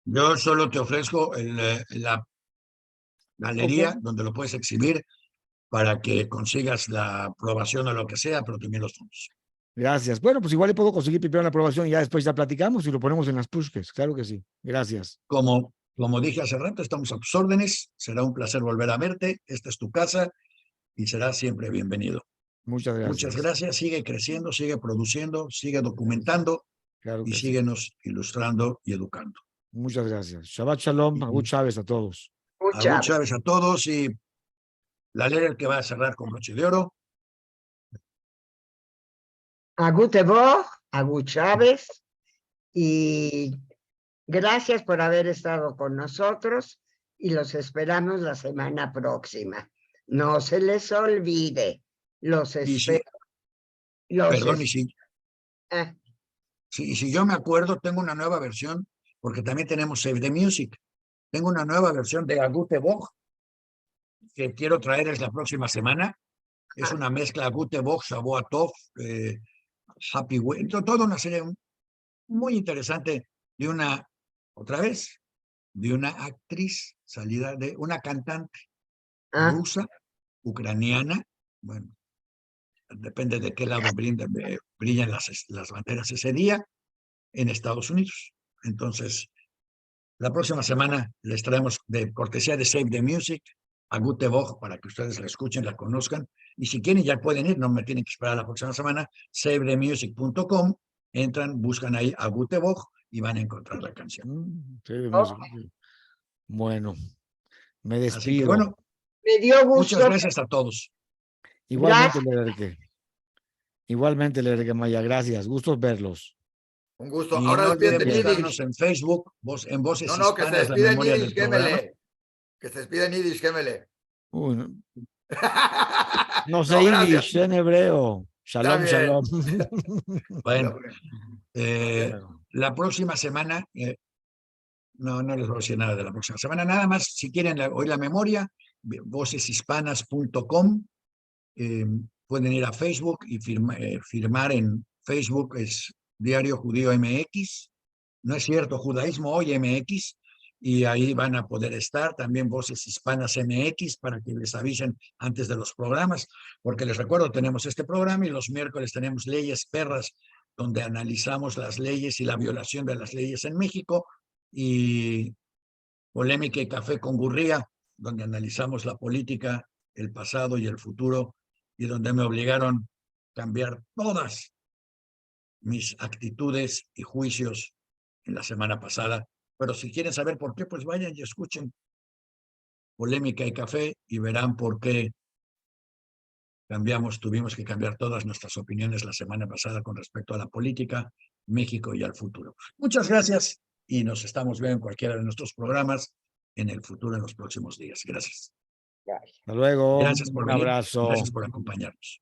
Yo solo te ofrezco la galería donde lo puedes exhibir para que consigas la aprobación o lo que sea, pero también los fondos. Gracias. Bueno, pues igual le puedo conseguir primero la aprobación y ya después ya platicamos y lo ponemos en las pushkes. Claro que sí. Gracias. Como dije hace rato, estamos a tus órdenes. Será un placer volver a verte. Esta es tu casa y serás siempre bienvenido. Muchas gracias. Muchas gracias. Sigue creciendo, sigue produciendo, sigue documentando y síguenos ilustrando y educando. Muchas gracias. Shabbat Shalom, Agut Chávez a todos. Agut Chávez a todos y la ley que va a cerrar con broche de oro. Agut Evo, Agut Chávez, y gracias por haber estado con nosotros y los esperamos la semana próxima. No se les olvide, los Y si, espero. Los perdón, es- ah, si yo me acuerdo, tengo una nueva versión, porque también tenemos Save the Music. Tengo una nueva versión de Agute Bog que quiero traerles la próxima semana. Es una mezcla Agute Bog, Sabor Tov, Happy Way, toda una serie muy interesante de una, otra vez, de una actriz salida de una cantante ah, rusa, ucraniana, bueno, depende de qué lado brillan las banderas ese día, en Estados Unidos. Entonces, la próxima semana les traemos de cortesía de Save the Music a Gute Bog para que ustedes la escuchen, la conozcan. Y si quieren, ya pueden ir, no me tienen que esperar la próxima semana. SaveTheMusic.com, entran, buscan ahí a Gute Bog y van a encontrar la canción. Sí, ok. sí. Bueno, me Así que despido. bueno, Me dio muchas gusto. gracias a todos. Igualmente, Gracias. Lerke. Igualmente, Lerke Maya, gracias. Gustos verlos. Un gusto. Y Ahora no olviden despídete en buscarnos Yiddish. en Facebook, en Voces No, no, que se Hispanas, la despide en memoria del Yiddish, programa. Gémele. Que se despide en Yiddish, Gémele. Uy, no sé No, Yiddish, gracias. sé en hebreo. Está Shalom, bien. shalom. Bueno, Bueno, la próxima semana, no les voy a decir nada de la próxima semana, nada más, si quieren oír la memoria, voceshispanas.com, pueden ir a Facebook y firmar en Facebook, es Diario Judío MX, no es cierto, Judaísmo Hoy MX, y ahí van a poder estar también Voces Hispanas MX para que les avisen antes de los programas, porque les recuerdo, tenemos este programa y los miércoles tenemos Leyes Perras, donde analizamos las leyes y la violación de las leyes en México, y Polémica y Café con Gurría, donde analizamos la política, el pasado y el futuro, y donde me obligaron a cambiar todas mis actitudes y juicios en la semana pasada. Pero si quieren saber por qué, pues vayan y escuchen Polémica y Café y verán por qué tuvimos que cambiar todas nuestras opiniones la semana pasada con respecto a la política, México y al futuro. Muchas gracias y nos estamos viendo en cualquiera de nuestros programas en el futuro, en los próximos días. Gracias. hasta luego. Gracias por Un venir. abrazo. Gracias por acompañarnos.